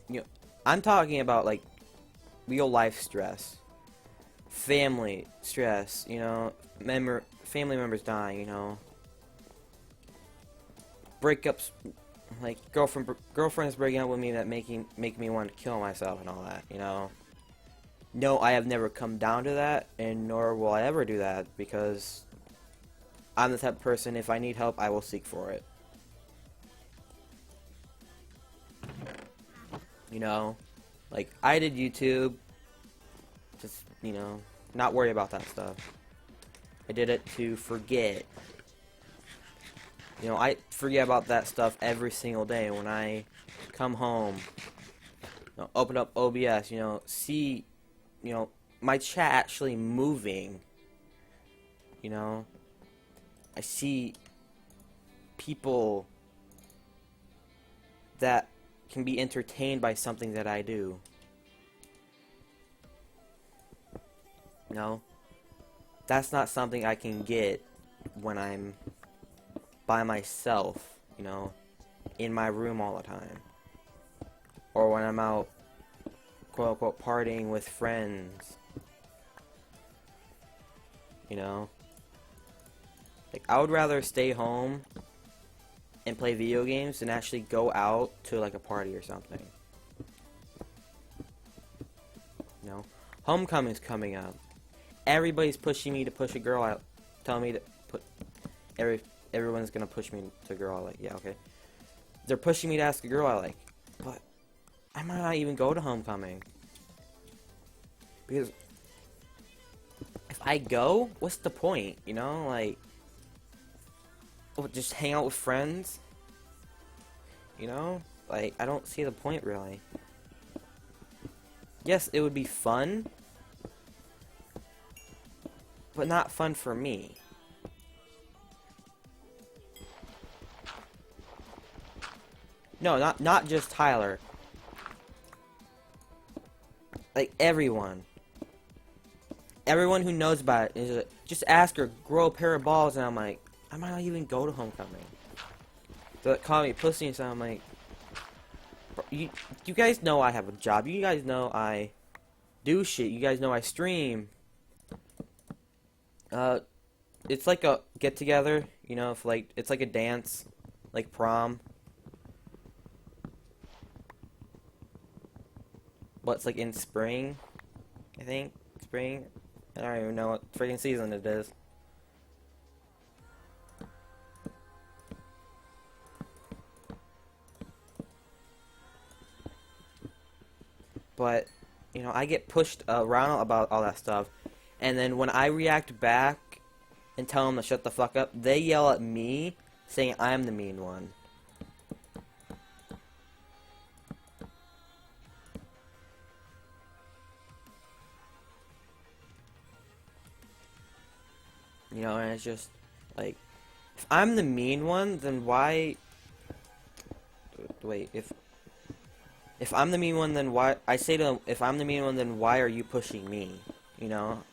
you know, I'm talking about like real life stress, family stress. You know, family members dying. You know, breakups, like girlfriends breaking up with me that make me want to kill myself and all that. You know. No, I have never come down to that, and nor will I ever do that, because I'm the type of person, if I need help, I will seek for it. You know? Like, I did YouTube, just, you know, not worry about that stuff. I did it to forget. You know, I forget about that stuff every single day when I come home, you know, open up OBS, you know, see, you know, my chat actually moving. You know, I see people that can be entertained by something that I do. You know, that's not something I can get when I'm by myself, you know, in my room all the time. Or when I'm out, quote unquote, partying with friends. You know? Like, I would rather stay home and play video games than actually go out to, like, a party or something. You know? Homecoming's coming up. Everybody's pushing me to push a girl out. Telling me to put... Everyone's gonna push me to a girl I like. Yeah, okay. They're pushing me to ask a girl I like. But I might not even go to homecoming. Because if I go, what's the point? You know, like... Oh, just hang out with friends? You know? Like, I don't see the point, really. Yes, it would be fun. But not fun for me. No, not just Tyler. Like, everyone. Everyone who knows about it is just ask her, grow a pair of balls, and I'm like, I might not even go to homecoming. They like, call me pussy and stuff. I'm like, you guys know I have a job. You guys know I do shit. You guys know I stream. It's like a get together, you know, if like it's like a dance, like prom. What's like in spring, I think spring. I don't even know what freaking season it is. But, you know, I get pushed around about all that stuff. And then when I react back and tell them to shut the fuck up, they yell at me saying I'm the mean one. You know, and it's just, like, if I'm the mean one, then why... Wait, if I'm the mean one, then why... I say to them, if I'm the mean one, then why are you pushing me? You know?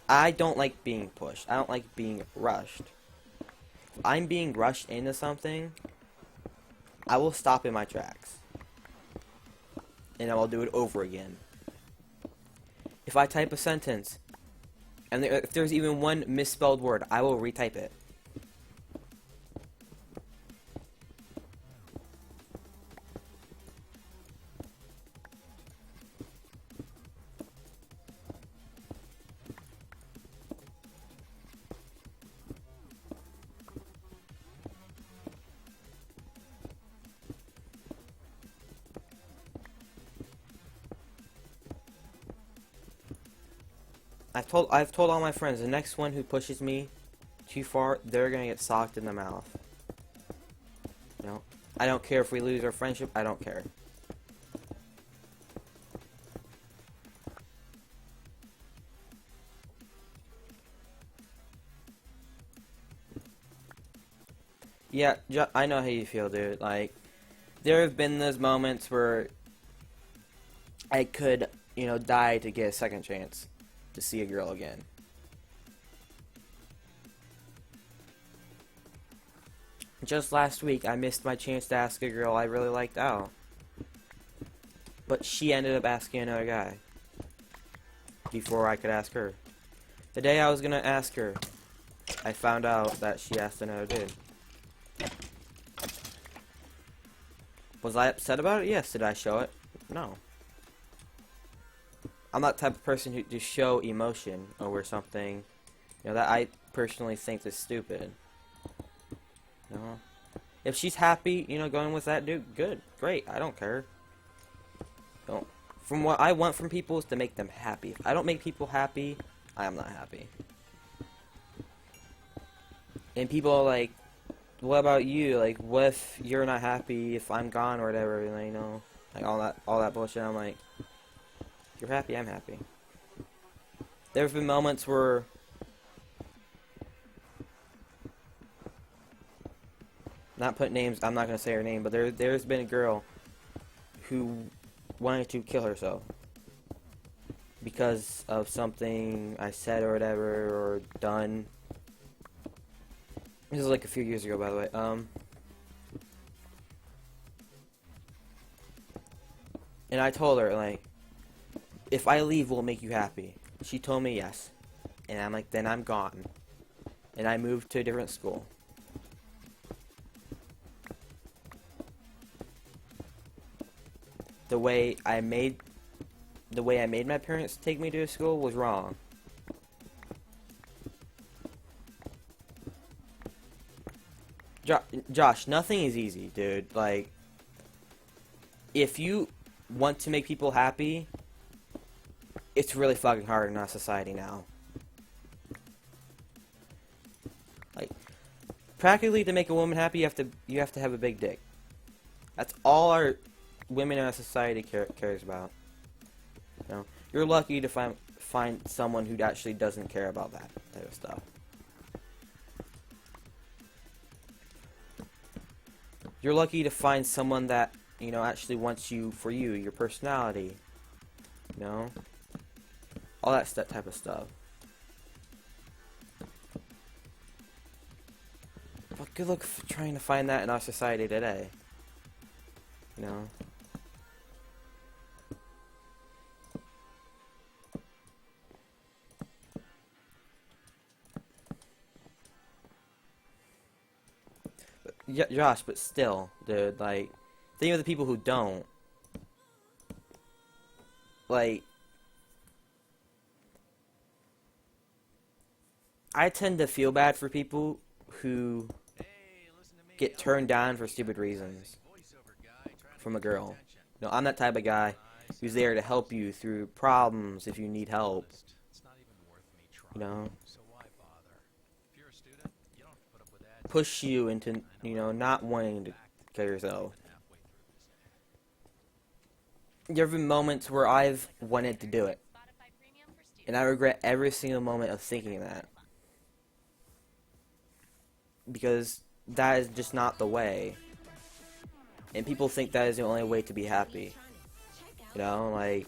I don't like being pushed. I don't like being rushed. If I'm being rushed into something, I will stop in my tracks. And I will do it over again. If I type a sentence, and if there's even one misspelled word, I will retype it. I've told all my friends, the next one who pushes me too far, they're gonna get socked in the mouth. You know? I don't care if we lose our friendship, I don't care. Yeah, I know how you feel, dude. Like, there have been those moments where I could, you know, die to get a second chance to see a girl again. Just last week, I missed my chance to ask a girl I really liked out. But she ended up asking another guy before I could ask her. The day I was gonna ask her, I found out that she asked another dude. Was I upset about it? Yes. Did I show it? No. I'm not the type of person who to show emotion over something, that I personally think is stupid. If she's happy, going with that dude, good, great. I don't care. From what I want from people is to make them happy. If I don't make people happy, I am not happy. And people are like, what about you? Like, what if you're not happy if I'm gone or whatever? And like all that bullshit. I'm like, if you're happy, I'm happy. There have been moments where not put names. I'm not gonna say her name, but there's been a girl who wanted to kill herself because of something I said or whatever or done. This is like a few years ago, by the way. And I told her, like, if I leave, will it make you happy? She told me yes. And I'm like, then I'm gone. And I moved to a different school. The way I made my parents take me to a school was wrong. Josh, nothing is easy, dude. Like, if you want to make people happy, it's really fucking hard in our society now. Like, practically to make a woman happy, you have to have a big dick. That's all our women in our society cares about. You're lucky to find someone who actually doesn't care about that type of stuff. You're lucky to find someone that, actually wants you for you, your personality, all that type of stuff. But good luck trying to find that in our society today. Yeah, Josh, but still, dude, like, think of the people who don't. Like, I tend to feel bad for people who get turned down for stupid reasons from a girl. I'm that type of guy who's there to help you through problems if you need help. Push you into, not wanting to kill yourself. There have been moments where I've wanted to do it, and I regret every single moment of thinking that. Because that is just not the way. And people think that is the only way to be happy. Like...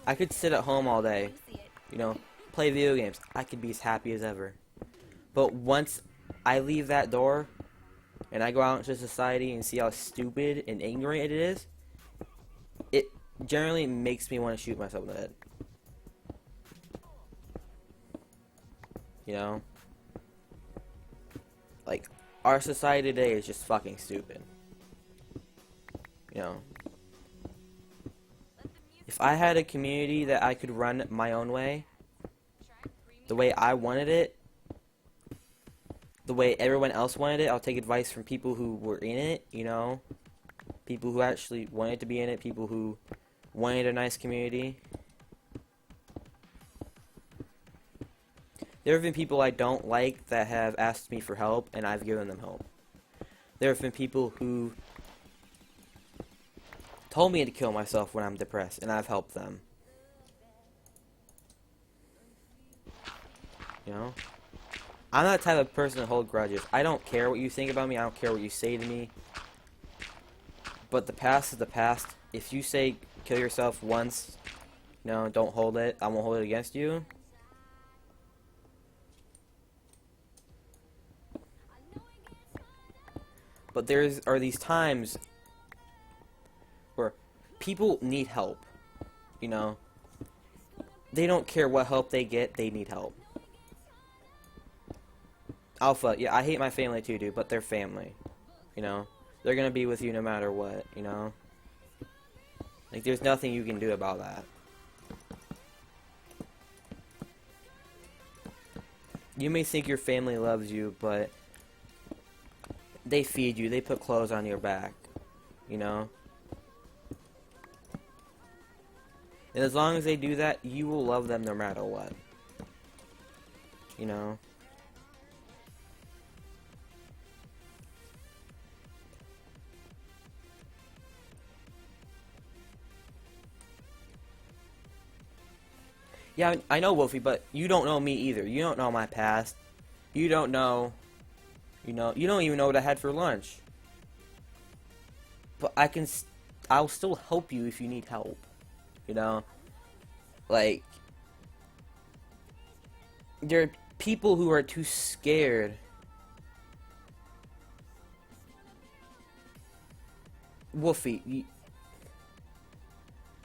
I could sit at home all day, play video games. I could be as happy as ever. But once I leave that door, and I go out into society and see how stupid and ignorant it is, it generally makes me want to shoot myself in the head. Like, our society today is just fucking stupid. If I had a community that I could run my own way, the way I wanted it, the way everyone else wanted it, I'll take advice from people who were in it, people who actually wanted to be in it, people who wanted a nice community. There have been people I don't like that have asked me for help, and I've given them help. There have been people who told me to kill myself when I'm depressed, and I've helped them. I'm not the type of person to hold grudges. I don't care what you think about me. I don't care what you say to me. But the past is the past. If you say kill yourself once, you know, don't hold it. I won't hold it against you. But are these times where people need help, you know. They don't care what help they get, they need help. Alpha, yeah, I hate my family too, dude, but they're family, you know. They're gonna be with you no matter what, you know. Like, there's nothing you can do about that. You may think your family loves you, but they feed you, they put clothes on your back, you know. And as long as they do that, you will love them no matter what, you know. Yeah, I know, Wolfie, but you don't know me either. You don't know my past. You don't know, you don't even know what I had for lunch. But I'll still help you if you need help, you know? Like, there are people who are too scared. Wolfie,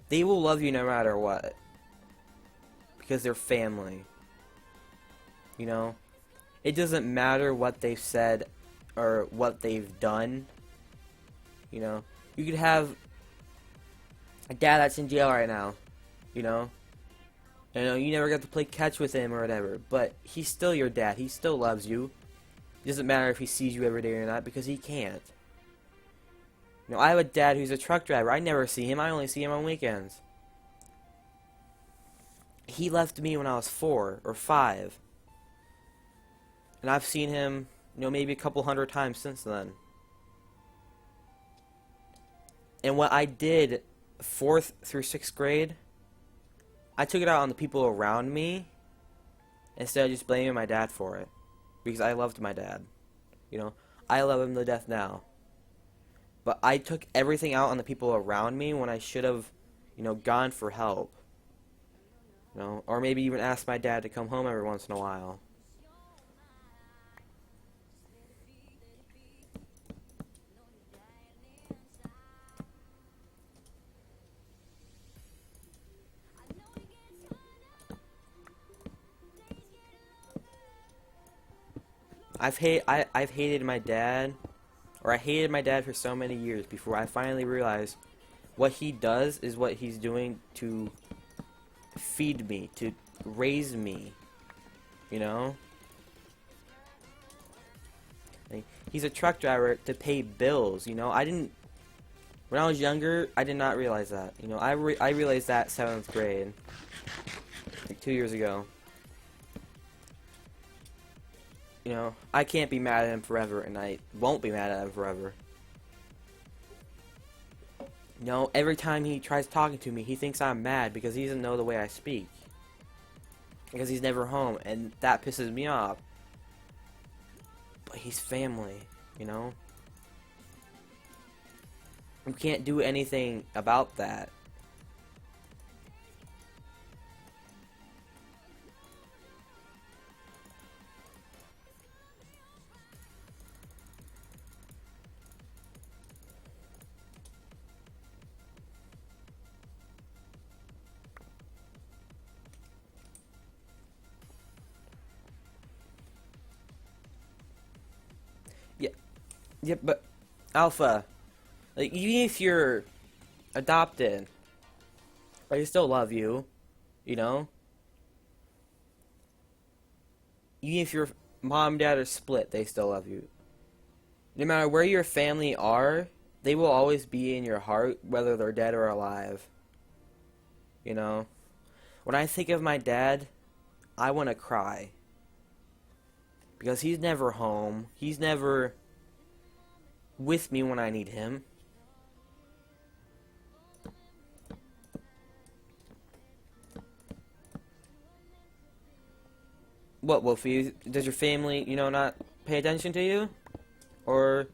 they will love you no matter what. Because they're family. You know? It doesn't matter what they've said or what they've done. You know? You could have a dad that's in jail right now. You know? You know, you never got to play catch with him or whatever. But he's still your dad. He still loves you. It doesn't matter if he sees you every day or not, because he can't. You know, I have a dad who's a truck driver. I never see him. I only see him on weekends. He left me when I was 4 or 5. And I've seen him, you know, maybe a couple hundred times since then. And what I did 4th through 6th grade, I took it out on the people around me instead of just blaming my dad for it. Because I loved my dad. You know, I love him to death now. But I took everything out on the people around me when I should have, you know, gone for help. You know, or maybe even ask my dad to come home every once in a while. I've hated my dad, or I hated my dad for so many years before I finally realized what he does is what he's doing to feed me, to raise me, you know? Like, he's a truck driver to pay bills, you know? When I was younger, I did not realize that, you know? I realized that 7th grade, like 2 years ago. You know, I can't be mad at him forever, and I won't be mad at him forever. You know, every time he tries talking to me, he thinks I'm mad because he doesn't know the way I speak. Because he's never home, and that pisses me off. But he's family, you know? You can't do anything about that. Yeah, but Alpha, like, even if you're adopted, they still love you, you know? Even if your mom and dad are split, they still love you. No matter where your family are, they will always be in your heart, whether they're dead or alive. You know? When I think of my dad, I want to cry. Because he's never home. He's never with me when I need him. What, Wolfie? Does your family, you know, not pay attention to you? Or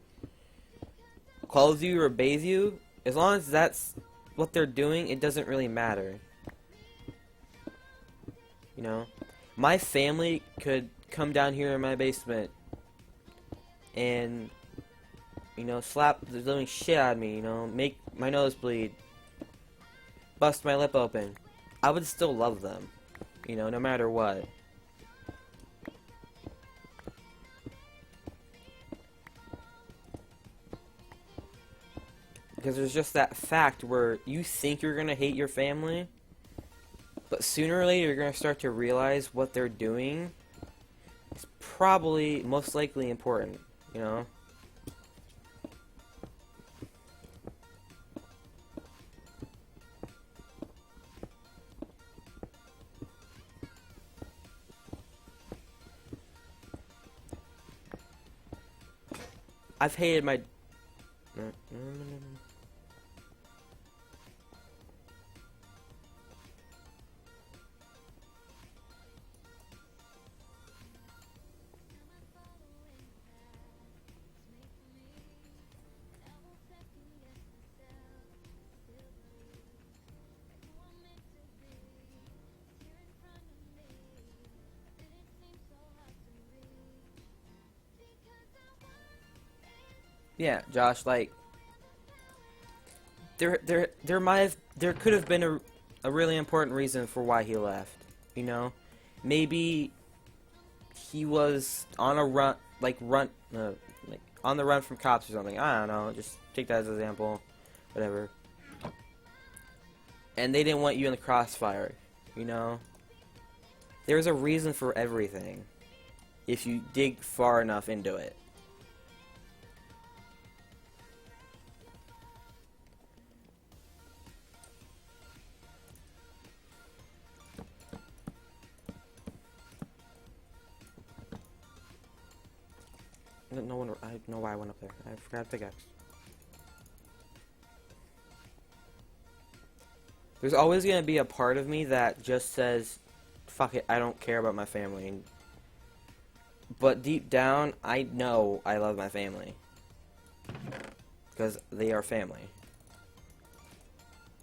clothe you or bathe you? As long as that's what they're doing, it doesn't really matter. You know? My family could come down here in my basement and, you know, slap the living shit out of me, you know, make my nose bleed, bust my lip open. I would still love them, you know, no matter what. Because there's just that fact where you think you're gonna hate your family, but sooner or later you're gonna start to realize what they're doing is probably most likely important, you know? I've hated my... Yeah, Josh, like... There could have been a really important reason for why he left, you know? Maybe he was on a run, like on the run from cops or something. I don't know. Just take that as an example, whatever. And they didn't want you in the crossfire, you know. There's a reason for everything, if you dig far enough into it. No one. I don't know why I went up there. I forgot the pickaxe. There's always gonna be a part of me that just says, "Fuck it, I don't care about my family." But deep down, I know I love my family because they are family.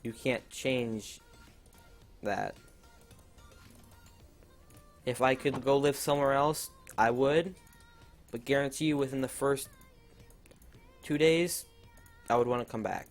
You can't change that. If I could go live somewhere else, I would. But guarantee you within the first 2 days, I would want to come back.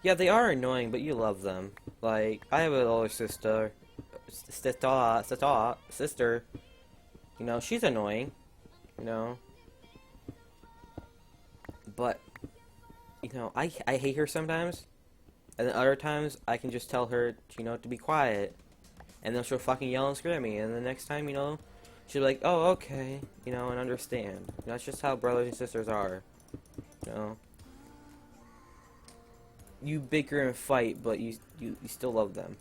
Yeah, they are annoying, but you love them. Like, I have an older sister. Sister. You know, she's annoying. You know. But, you know, I hate her sometimes. And then other times, I can just tell her, you know, to be quiet. And then she'll fucking yell and scream at me. And the next time, you know, she'll be like, oh, okay. You know, and understand. You know, that's just how brothers and sisters are. You know. You bicker and fight, but you still love them.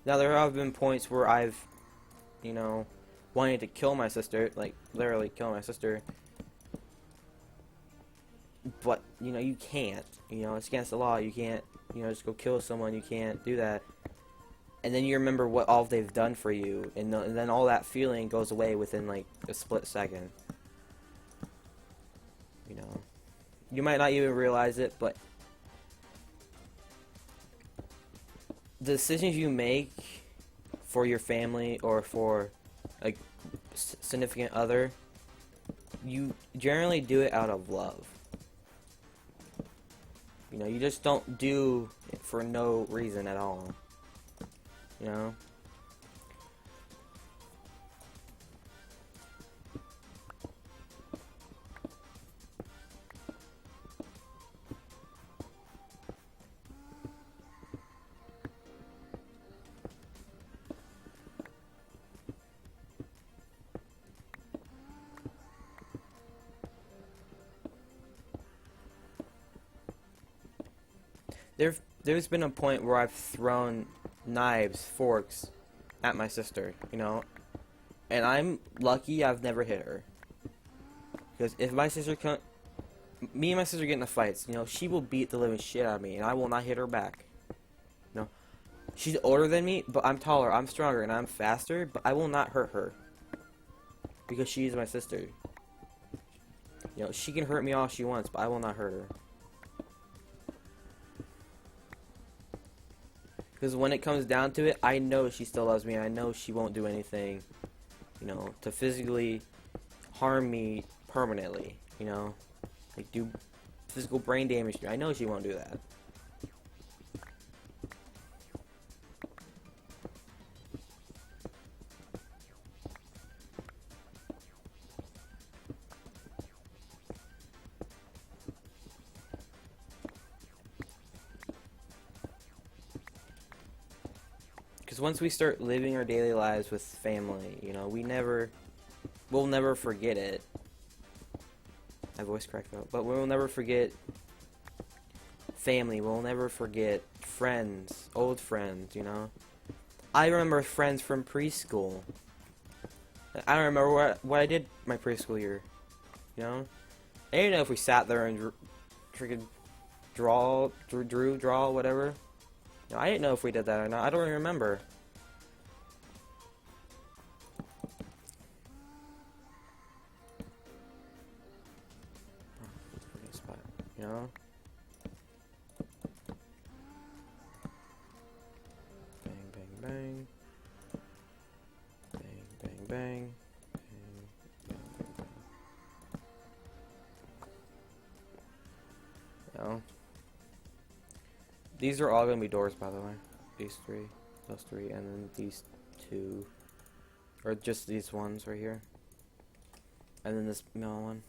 Now, there have been points where I've, you know, wanted to kill my sister, like, literally kill my sister. But, you know, you can't. You know, it's against the law. You can't, you know, just go kill someone. You can't do that. And then you remember what all they've done for you, and then all that feeling goes away within, like, a split second. You know. You might not even realize it, but the decisions you make for your family or for a significant other, you generally do it out of love. You know, you just don't do it for no reason at all. You know? There's been a point where I've thrown knives, forks at my sister, you know, and I'm lucky I've never hit her. Because if my sister me and my sister get into fights, you know, she will beat the living shit out of me, and I will not hit her back. You know, she's older than me, but I'm taller, I'm stronger, and I'm faster, but I will not hurt her. Because she is my sister. You know, she can hurt me all she wants, but I will not hurt her. Because when it comes down to it, I know she still loves me, and I know she won't do anything, you know, to physically harm me permanently, you know? Like, do physical brain damage to me. I know she won't do that. Because once we start living our daily lives with family, you know, we'll never forget it. My voice cracked out. But we'll never forget family. We'll never forget friends, old friends, you know. I remember friends from preschool. I don't remember what I did my preschool year, you know. I didn't know if we sat there and freaking draw, whatever. No, I didn't know if we did that or not. I don't even remember. Pretty spot, you know? Bang, bang, bang. Bang, bang, bang. Bang, bang, bang. You know? These are all going to be doors, by the way. These three. Those three. And then these two. Or just these ones right here. And then this middle one.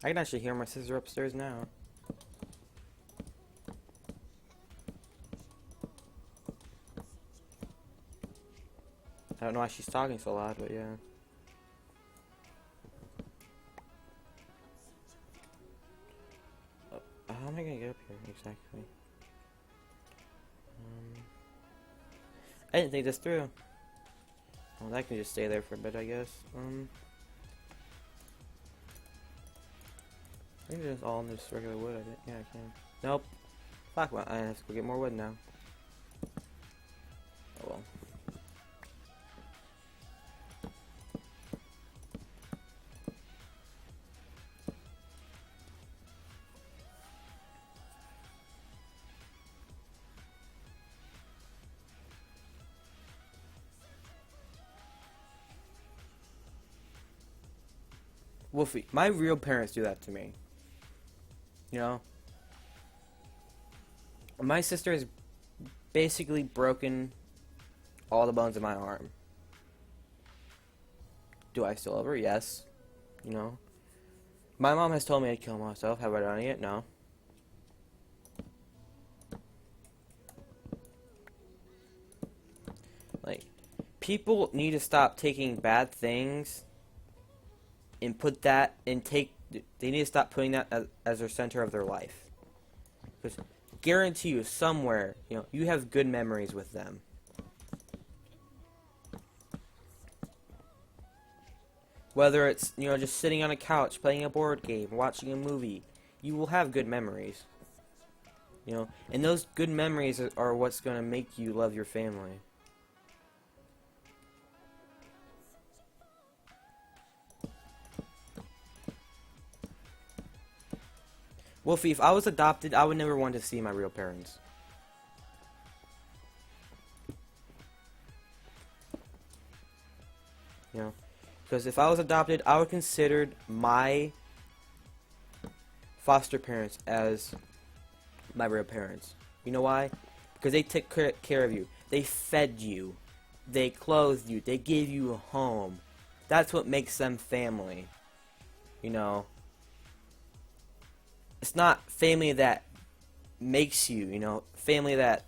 I can actually hear my sister upstairs now. I don't know why she's talking so loud, but yeah. How am I gonna get up here exactly? I didn't think this through. Well, that can just stay there for a bit, I guess. I think it's all in this regular wood. Yeah, I can. Nope. Fuck, well, I have to go get more wood now. Oh well. Wolfie, my real parents do that to me. You know? My sister has basically broken all the bones in my arm. Do I still love her? Yes. You know? My mom has told me I'd kill myself. Have I done it yet? No. Like, people need to stop taking bad things and put that and they need to stop putting that as their center of their life. Because guarantee you somewhere, you know, you have good memories with them. Whether it's, you know, just sitting on a couch playing a board game, watching a movie, you will have good memories. You know, and those good memories are what's going to make you love your family. Wolfie, if I was adopted, I would never want to see my real parents. You know? Because if I was adopted, I would consider my foster parents as my real parents. You know why? because they took care of you. They fed you. They clothed you. They gave you a home. That's what makes them family. You know, it's not family that makes you, family that,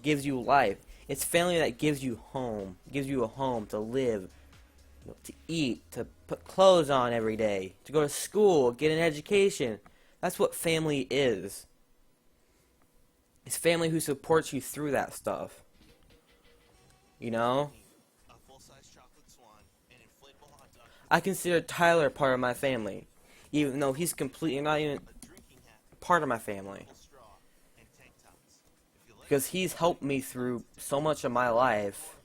gives you life. It's family that gives you home, gives you a home to live, to eat, to put clothes on every day, to go to school, get an education. That's what family is. It's family who supports you through that stuff. A full-size chocolate swan, an inflatable hot dog, I consider Tyler part of my family, even though he's completely not even a drinking hat, part of my family. full straw, and tank tops. If you like Because he's helped me through so much of my life.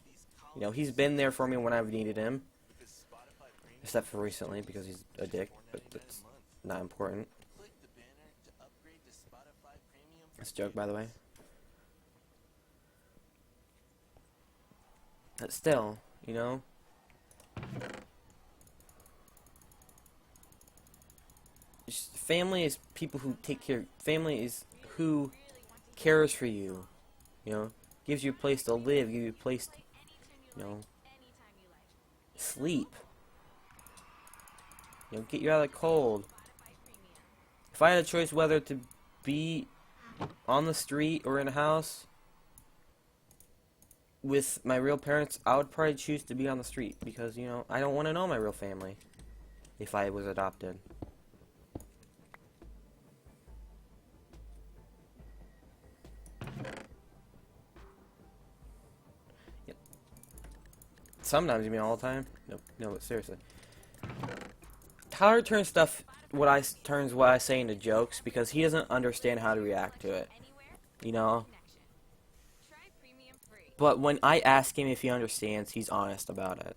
these He's been there for me when I've needed him. because Spotify Premium Except for recently, because he's a dick, but that's $4.99 a month. not important. Click the banner to upgrade to Spotify Premium for That's a joke, by the way. But still, just family is people who take care. Family is who cares for you. Gives you a place to live, gives you a place to, sleep. Get you out of the cold. If I had a choice whether to be on the street or in a house with my real parents, I would probably choose to be on the street because, I don't want to know my real family if I was adopted. Yep. Sometimes, you mean all the time? Nope. No, but seriously. Tyler turns what I say into jokes because he doesn't understand how to react to it. But when I ask him if he understands, he's honest about it.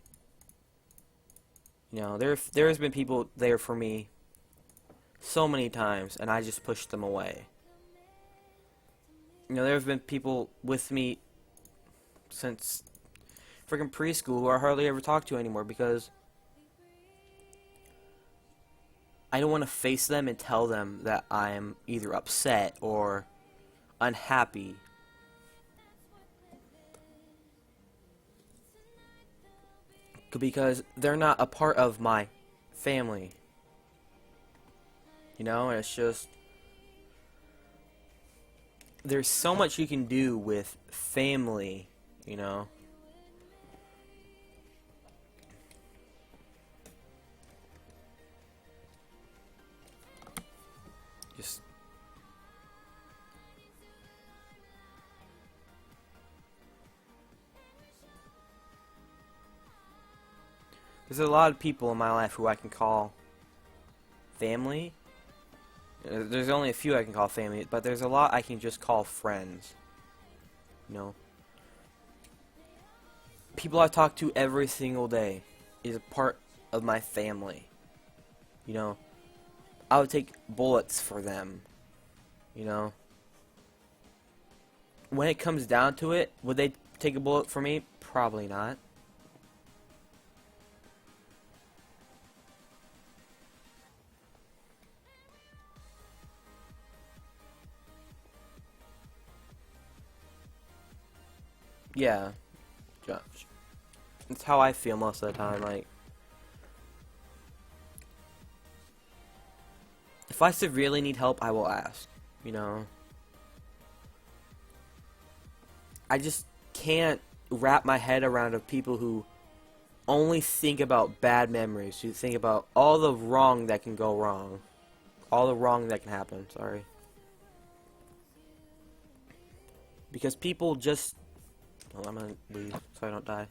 There's been people there for me so many times, and I just pushed them away. There's been people with me since freaking preschool who I hardly ever talk to anymore because I don't want to face them and tell them that I'm either upset or unhappy. Because they're not a part of my family. And it's just, there's so much you can do with family, Just there's a lot of people in my life who I can call family. There's only a few I can call family, but there's a lot I can just call friends. People I talk to every single day is a part of my family. I would take bullets for them. When it comes down to it, would they take a bullet for me? Probably not. Yeah, Josh. That's how I feel most of the time. Like, if I severely need help, I will ask. I just can't wrap my head around of people who only think about bad memories, who think about all the wrong that can go wrong, all the wrong that can happen. Sorry, because people just. Oh, I'm gonna leave so I don't die.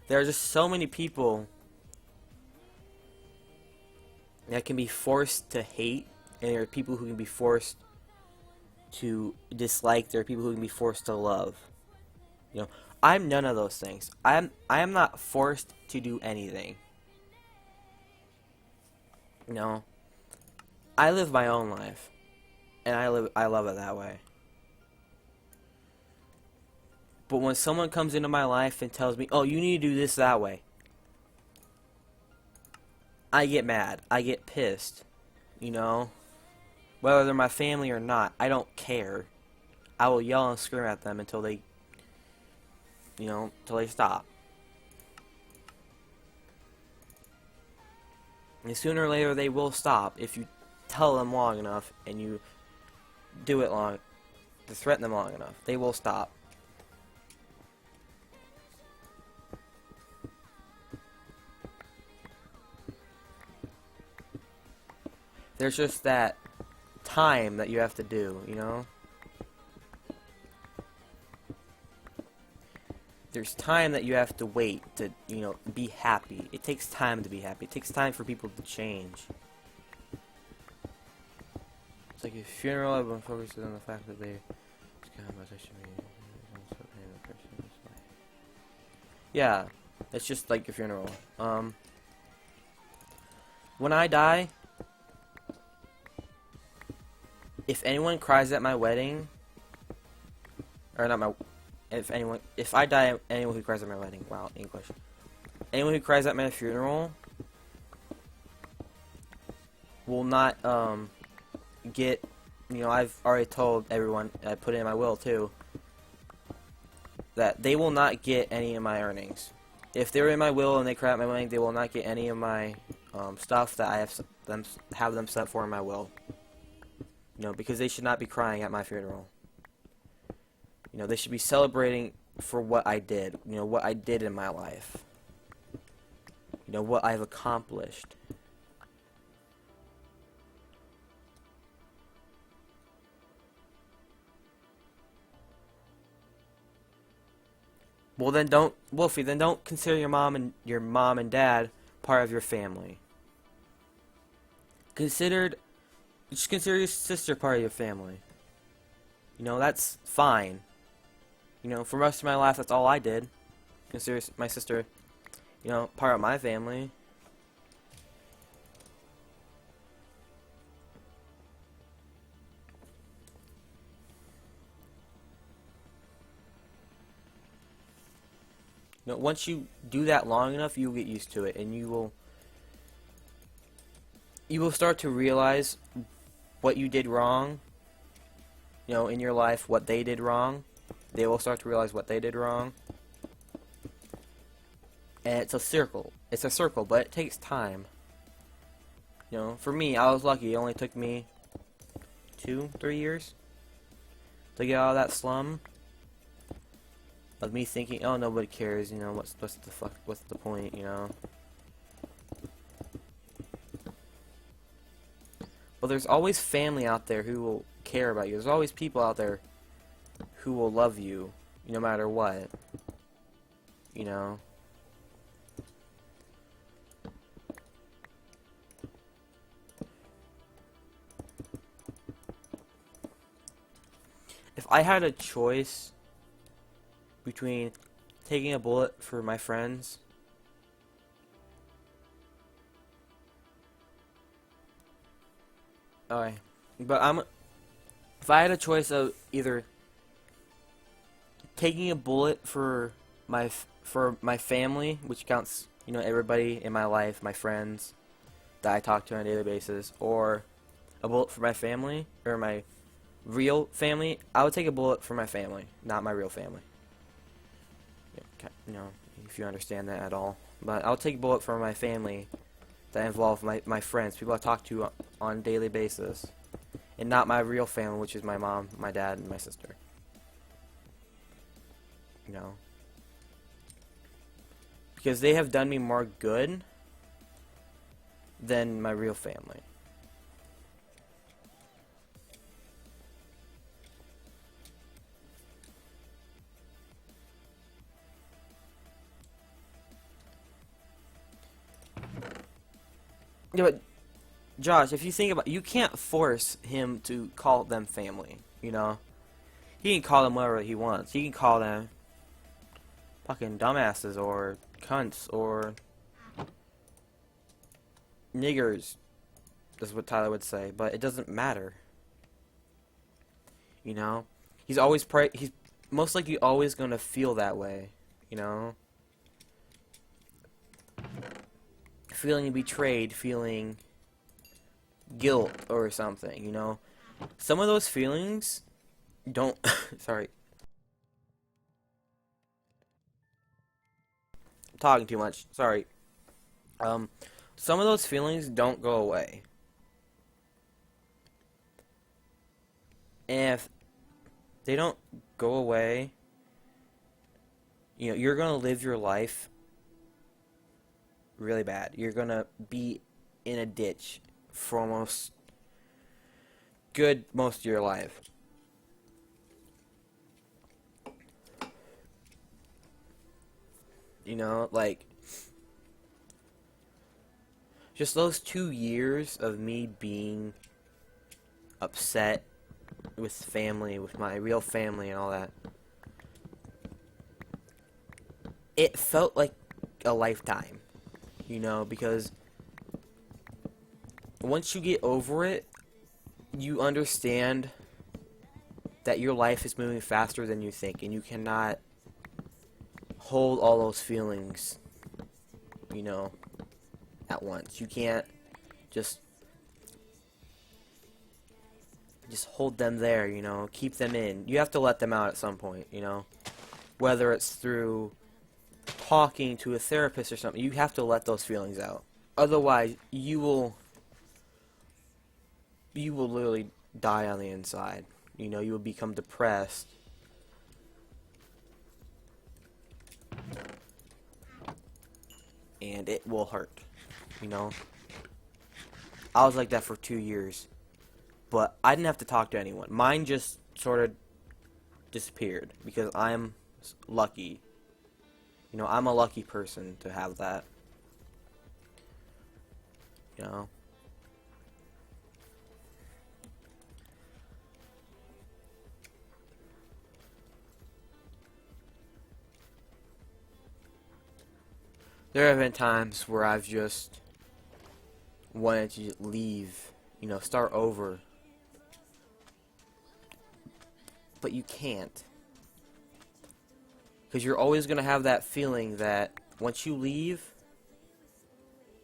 There are just so many people that can be forced to hate, and there are people who can be forced to dislike. There are people who can be forced to love. I'm none of those things. I am not forced to do anything. I live my own life, and I love it that way. But when someone comes into my life and tells me, "Oh, you need to do this that way," I get mad. I get pissed. Whether they're my family or not, I don't care. I will yell and scream at them until they, till they stop. And sooner or later they will stop if you tell them long enough and you do it long, to threaten them long enough. They will stop. There's just that time that you have to do, There's time that you have to wait to, be happy. It takes time to be happy. It takes time for people to change. It's like a funeral, everyone focuses on the fact that they... Yeah, it's just like a funeral. When I die, if anyone cries at my wedding, or not my... If I die, anyone who cries at my wedding, wow, English. Anyone who cries at my funeral will not, get, I've already told everyone, I put it in my will too, that they will not get any of my earnings. If they're in my will and they cry at my wedding, they will not get any of my, stuff that I have them set for in my will. Because they should not be crying at my funeral. They should be celebrating for what I did. What I did in my life. What I've accomplished. Well then don't, Wolfie, then don't consider your mom and dad part of your family. Just consider your sister part of your family. That's fine. For most of my life, that's all I did. Consider my sister, part of my family. Once you do that long enough, you'll get used to it, and you will start to realize what you did wrong, in your life, what they did wrong. They will start to realize what they did wrong. And it's a circle. It's a circle, but it takes time. For me, I was lucky. It only took me 2-3 years to get out of that slum. Of me thinking, oh, nobody cares, what's the point, But there's always family out there who will care about you. There's always people out there who will love you, no matter what. If I had a choice between taking a bullet for my friends okay, but if I had a choice of either taking a bullet for my family, which counts, everybody in my life, my friends that I talk to on a daily basis, or a bullet for my family, or my real family, I would take a bullet for my family, not my real family. If you understand that at all. But I'll take a bullet for my family that involve my friends, people I talk to on a daily basis, and not my real family, which is my mom, my dad, and my sister. Because they have done me more good than my real family. Yeah, but Josh, if you think about it, you can't force him to call them family, He can call them whatever he wants. He can call them fucking dumbasses or cunts or niggers. That's what Tyler would say, but it doesn't matter. He's always he's most likely always going to feel that way, Feeling betrayed, feeling guilt or something, Some of those feelings don't, sorry, I'm talking too much, sorry. Some of those feelings don't go away. And if they don't go away, you're gonna live your life really bad. You're gonna be in a ditch for almost most of your life. Like, just those 2 years of me being upset with family, with my real family and all that, it felt like a lifetime, because once you get over it, you understand that your life is moving faster than you think, and you cannot hold all those feelings, at once. You can't just hold them there, keep them in. You have to let them out at some point, whether it's through talking to a therapist or something. You have to let those feelings out. Otherwise, you will literally die on the inside. You will become depressed. And it will hurt, I was like that for 2 years. But I didn't have to talk to anyone. Mine just sort of disappeared because I'm lucky. I'm a lucky person to have that. There have been times where I've just wanted to leave, start over. But you can't. Because you're always going to have that feeling that once you leave,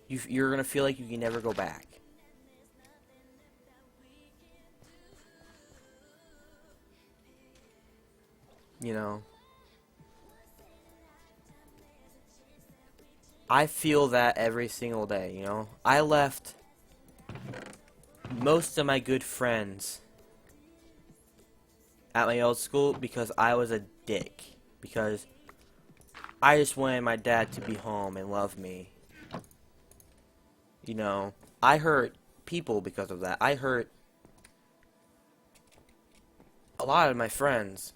you're going to feel like you can never go back. I feel that every single day, I left most of my good friends at my old school because I was a dick. Because I just wanted my dad to be home and love me. I hurt people because of that. I hurt a lot of my friends.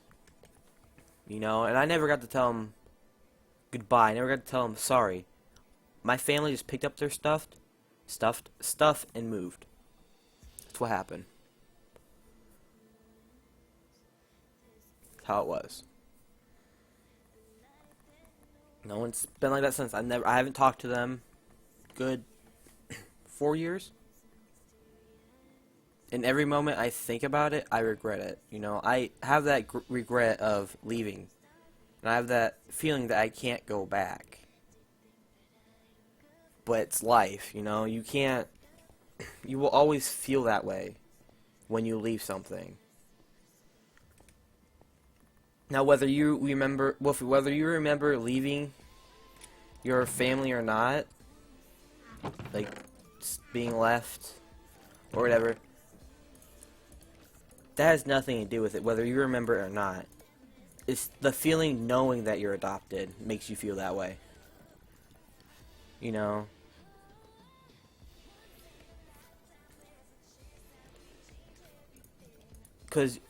And I never got to tell them goodbye. I never got to tell them sorry. My family just picked up their stuff and moved. That's what happened. That's how it was. No, it's been like that since. I haven't talked to them good 4 years. And every moment I think about it, I regret it. I have that regret of leaving. And I have that feeling that I can't go back. But it's life, you can't, you will always feel that way when you leave something. Now, whether you remember leaving your family or not, like being left or whatever, that has nothing to do with it, whether you remember it or not. It's the feeling knowing that you're adopted makes you feel that way. Because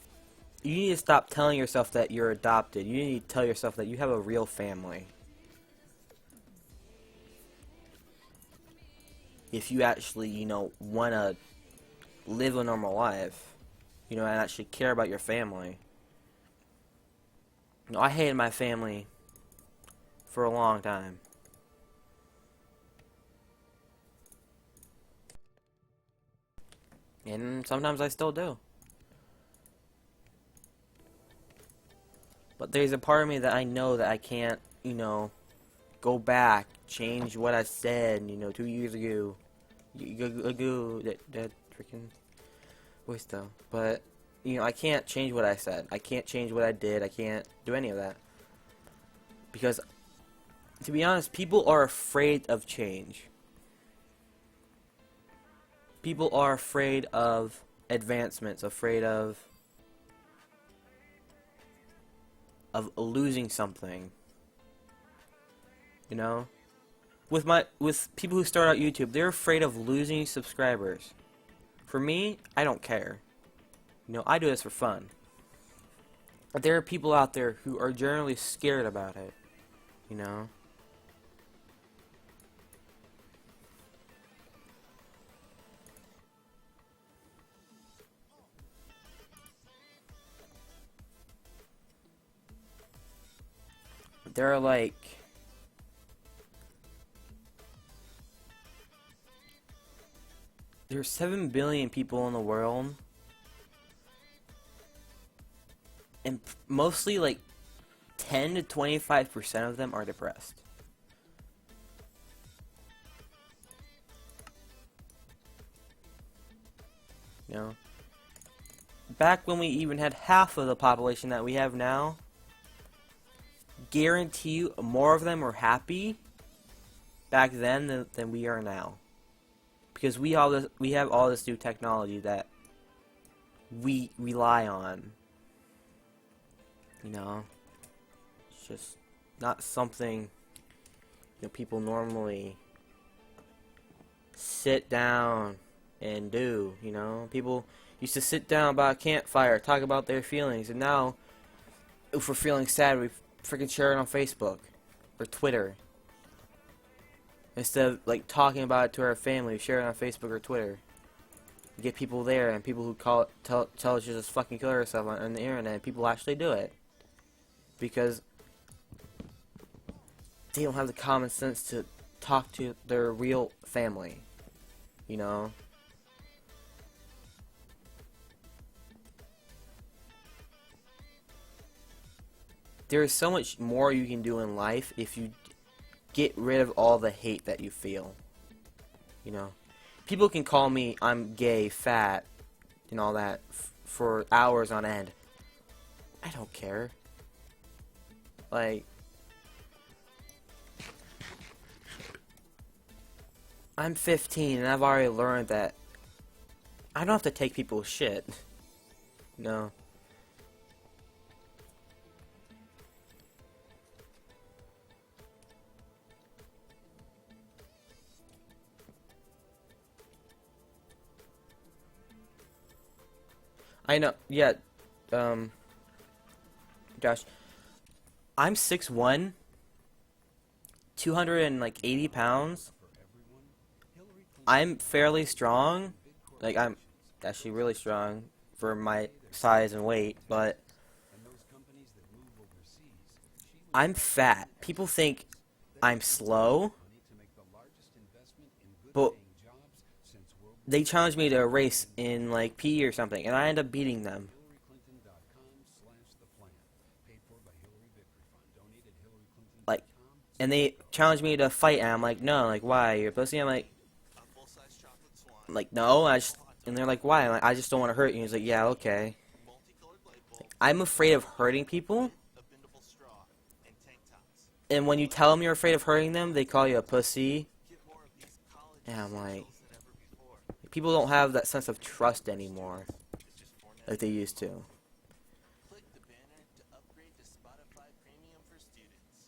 you need to stop telling yourself that you're adopted. You need to tell yourself that you have a real family. If you actually, want to live a normal life, and actually care about your family. I hated my family for a long time. And sometimes I still do. But there's a part of me that I know that I can't, go back, change what I said, 2 years ago. That freaking voice though. But I can't change what I said. I can't change what I did. I can't do any of that. Because, to be honest, people are afraid of change. People are afraid of advancements, afraid of losing something. You know? With people who start out YouTube, they're afraid of losing subscribers. For me, I don't care. I do this for fun. But there are people out there who are generally scared about it. You know? There are like there's 7 billion people in the world, and mostly like 10 to 25% of them are depressed. Back when we even had half of the population that we have now, guarantee you more of them were happy back then than we are now. Because we have all this new technology that we rely on. It's just not something people normally sit down and do. People used to sit down by a campfire, talk about their feelings, and now if we're feeling sad, we freaking share it on Facebook or Twitter. Instead of like talking about it to our family, we share it on Facebook or Twitter. You get people there, and people who tell us to just fucking kill ourselves on the internet. People actually do it because they don't have the common sense to talk to their real family. There is so much more you can do in life if you get rid of all the hate that you feel. People can call me I'm gay, fat, and all that for hours on end. I don't care. Like, I'm 15 and I've already learned that I don't have to take people's shit. No. I know, yeah, Josh, I'm 6'1", 280 pounds. I'm fairly strong. Like, I'm actually really strong for my size and weight, but I'm fat. People think I'm slow, but they challenged me to a race in like PE or something, and I end up beating them. Like, and they challenged me to fight, and I'm like, no, like, why? You're a pussy? I'm like, no, and they're like, why? I'm like, I just don't want to hurt you. He's like, yeah, okay. Like, I'm afraid of hurting people, and when you tell them you're afraid of hurting them, they call you a pussy, and I'm like, people don't have that sense of trust anymore like they used to. Click the banner to upgrade to Spotify Premium for students.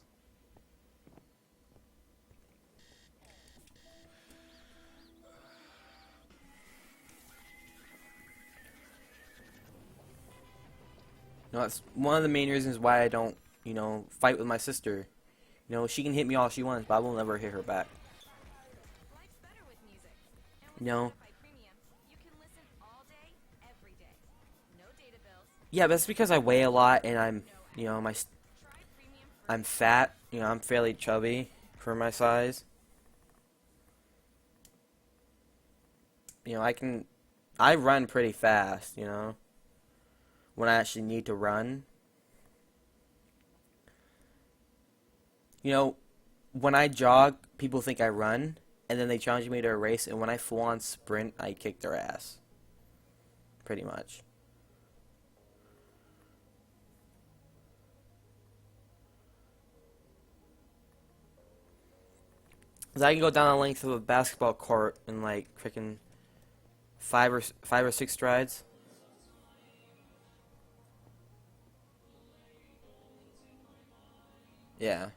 That's one of the main reasons why I don't, fight with my sister. She can hit me all she wants, but I will never hit her back. Life's better with music. And with No. Spotify Premium, you can listen all day, every day. No data bills. Yeah, but that's because I weigh a lot and I'm, Try premium for I'm fat. I'm fairly chubby for my size. I run pretty fast, when I actually need to run. When I jog, people think I run, and then they challenge me to a race, and when I full-on sprint, I kick their ass. Pretty much. 'Cause I can go down the length of a basketball court in like freaking five or six strides. Yeah.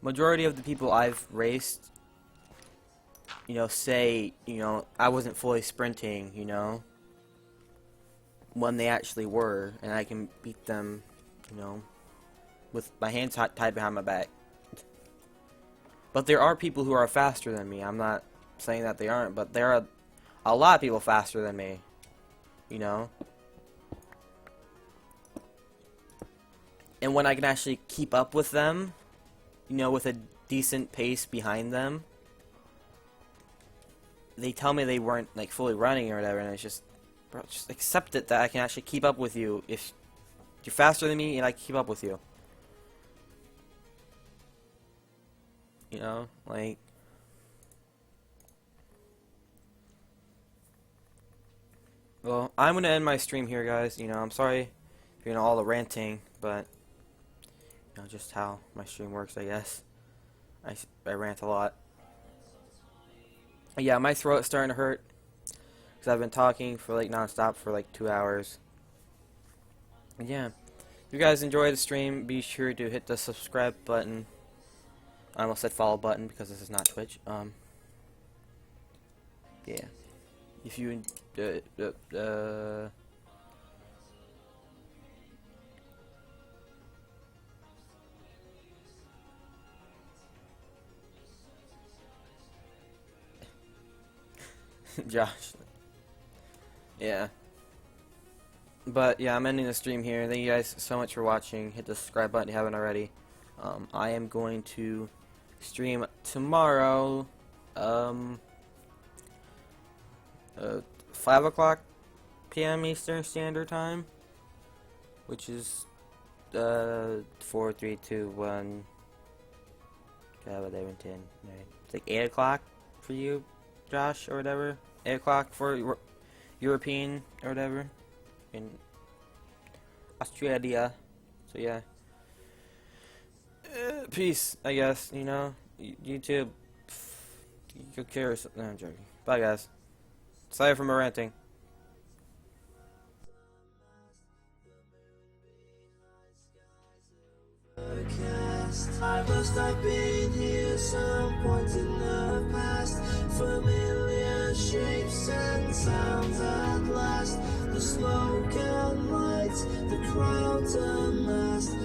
Majority of the people I've raced, say, I wasn't fully sprinting, when they actually were, and I can beat them, with my hands tied behind my back. But there are people who are faster than me. I'm not saying that they aren't, but there are a lot of people faster than me, And when I can actually keep up with them, with a decent pace behind them, they tell me they weren't like fully running or whatever, and it's just, bro, just accept it that I can actually keep up with you. If you're faster than me, and I can keep up with you. Like, well, I'm gonna end my stream here, guys. I'm sorry for all the ranting, but just how my stream works, I guess. I rant a lot. Yeah, my throat's starting to hurt because I've been talking for like nonstop for like 2 hours. And yeah, if you guys enjoy the stream, be sure to hit the subscribe button. I almost said follow button because this is not Twitch. Yeah. If you Josh. Yeah. But yeah, I'm ending the stream here. Thank you guys so much for watching. Hit the subscribe button if you haven't already. I am going to stream tomorrow, 5 o'clock p.m. Eastern Standard Time, which is 4, 3, 2, 1. God, 11, 10, 9. It's like 8 o'clock for you, Josh, or whatever. 8 o'clock for European or whatever in Australia. So yeah. Peace, I guess. YouTube. Who cares? No, I'm joking. Bye, guys. Sorry for my ranting. I must have been here some point in the past. Familiar shapes and sounds at last. The smoke and lights, the crowds amassed.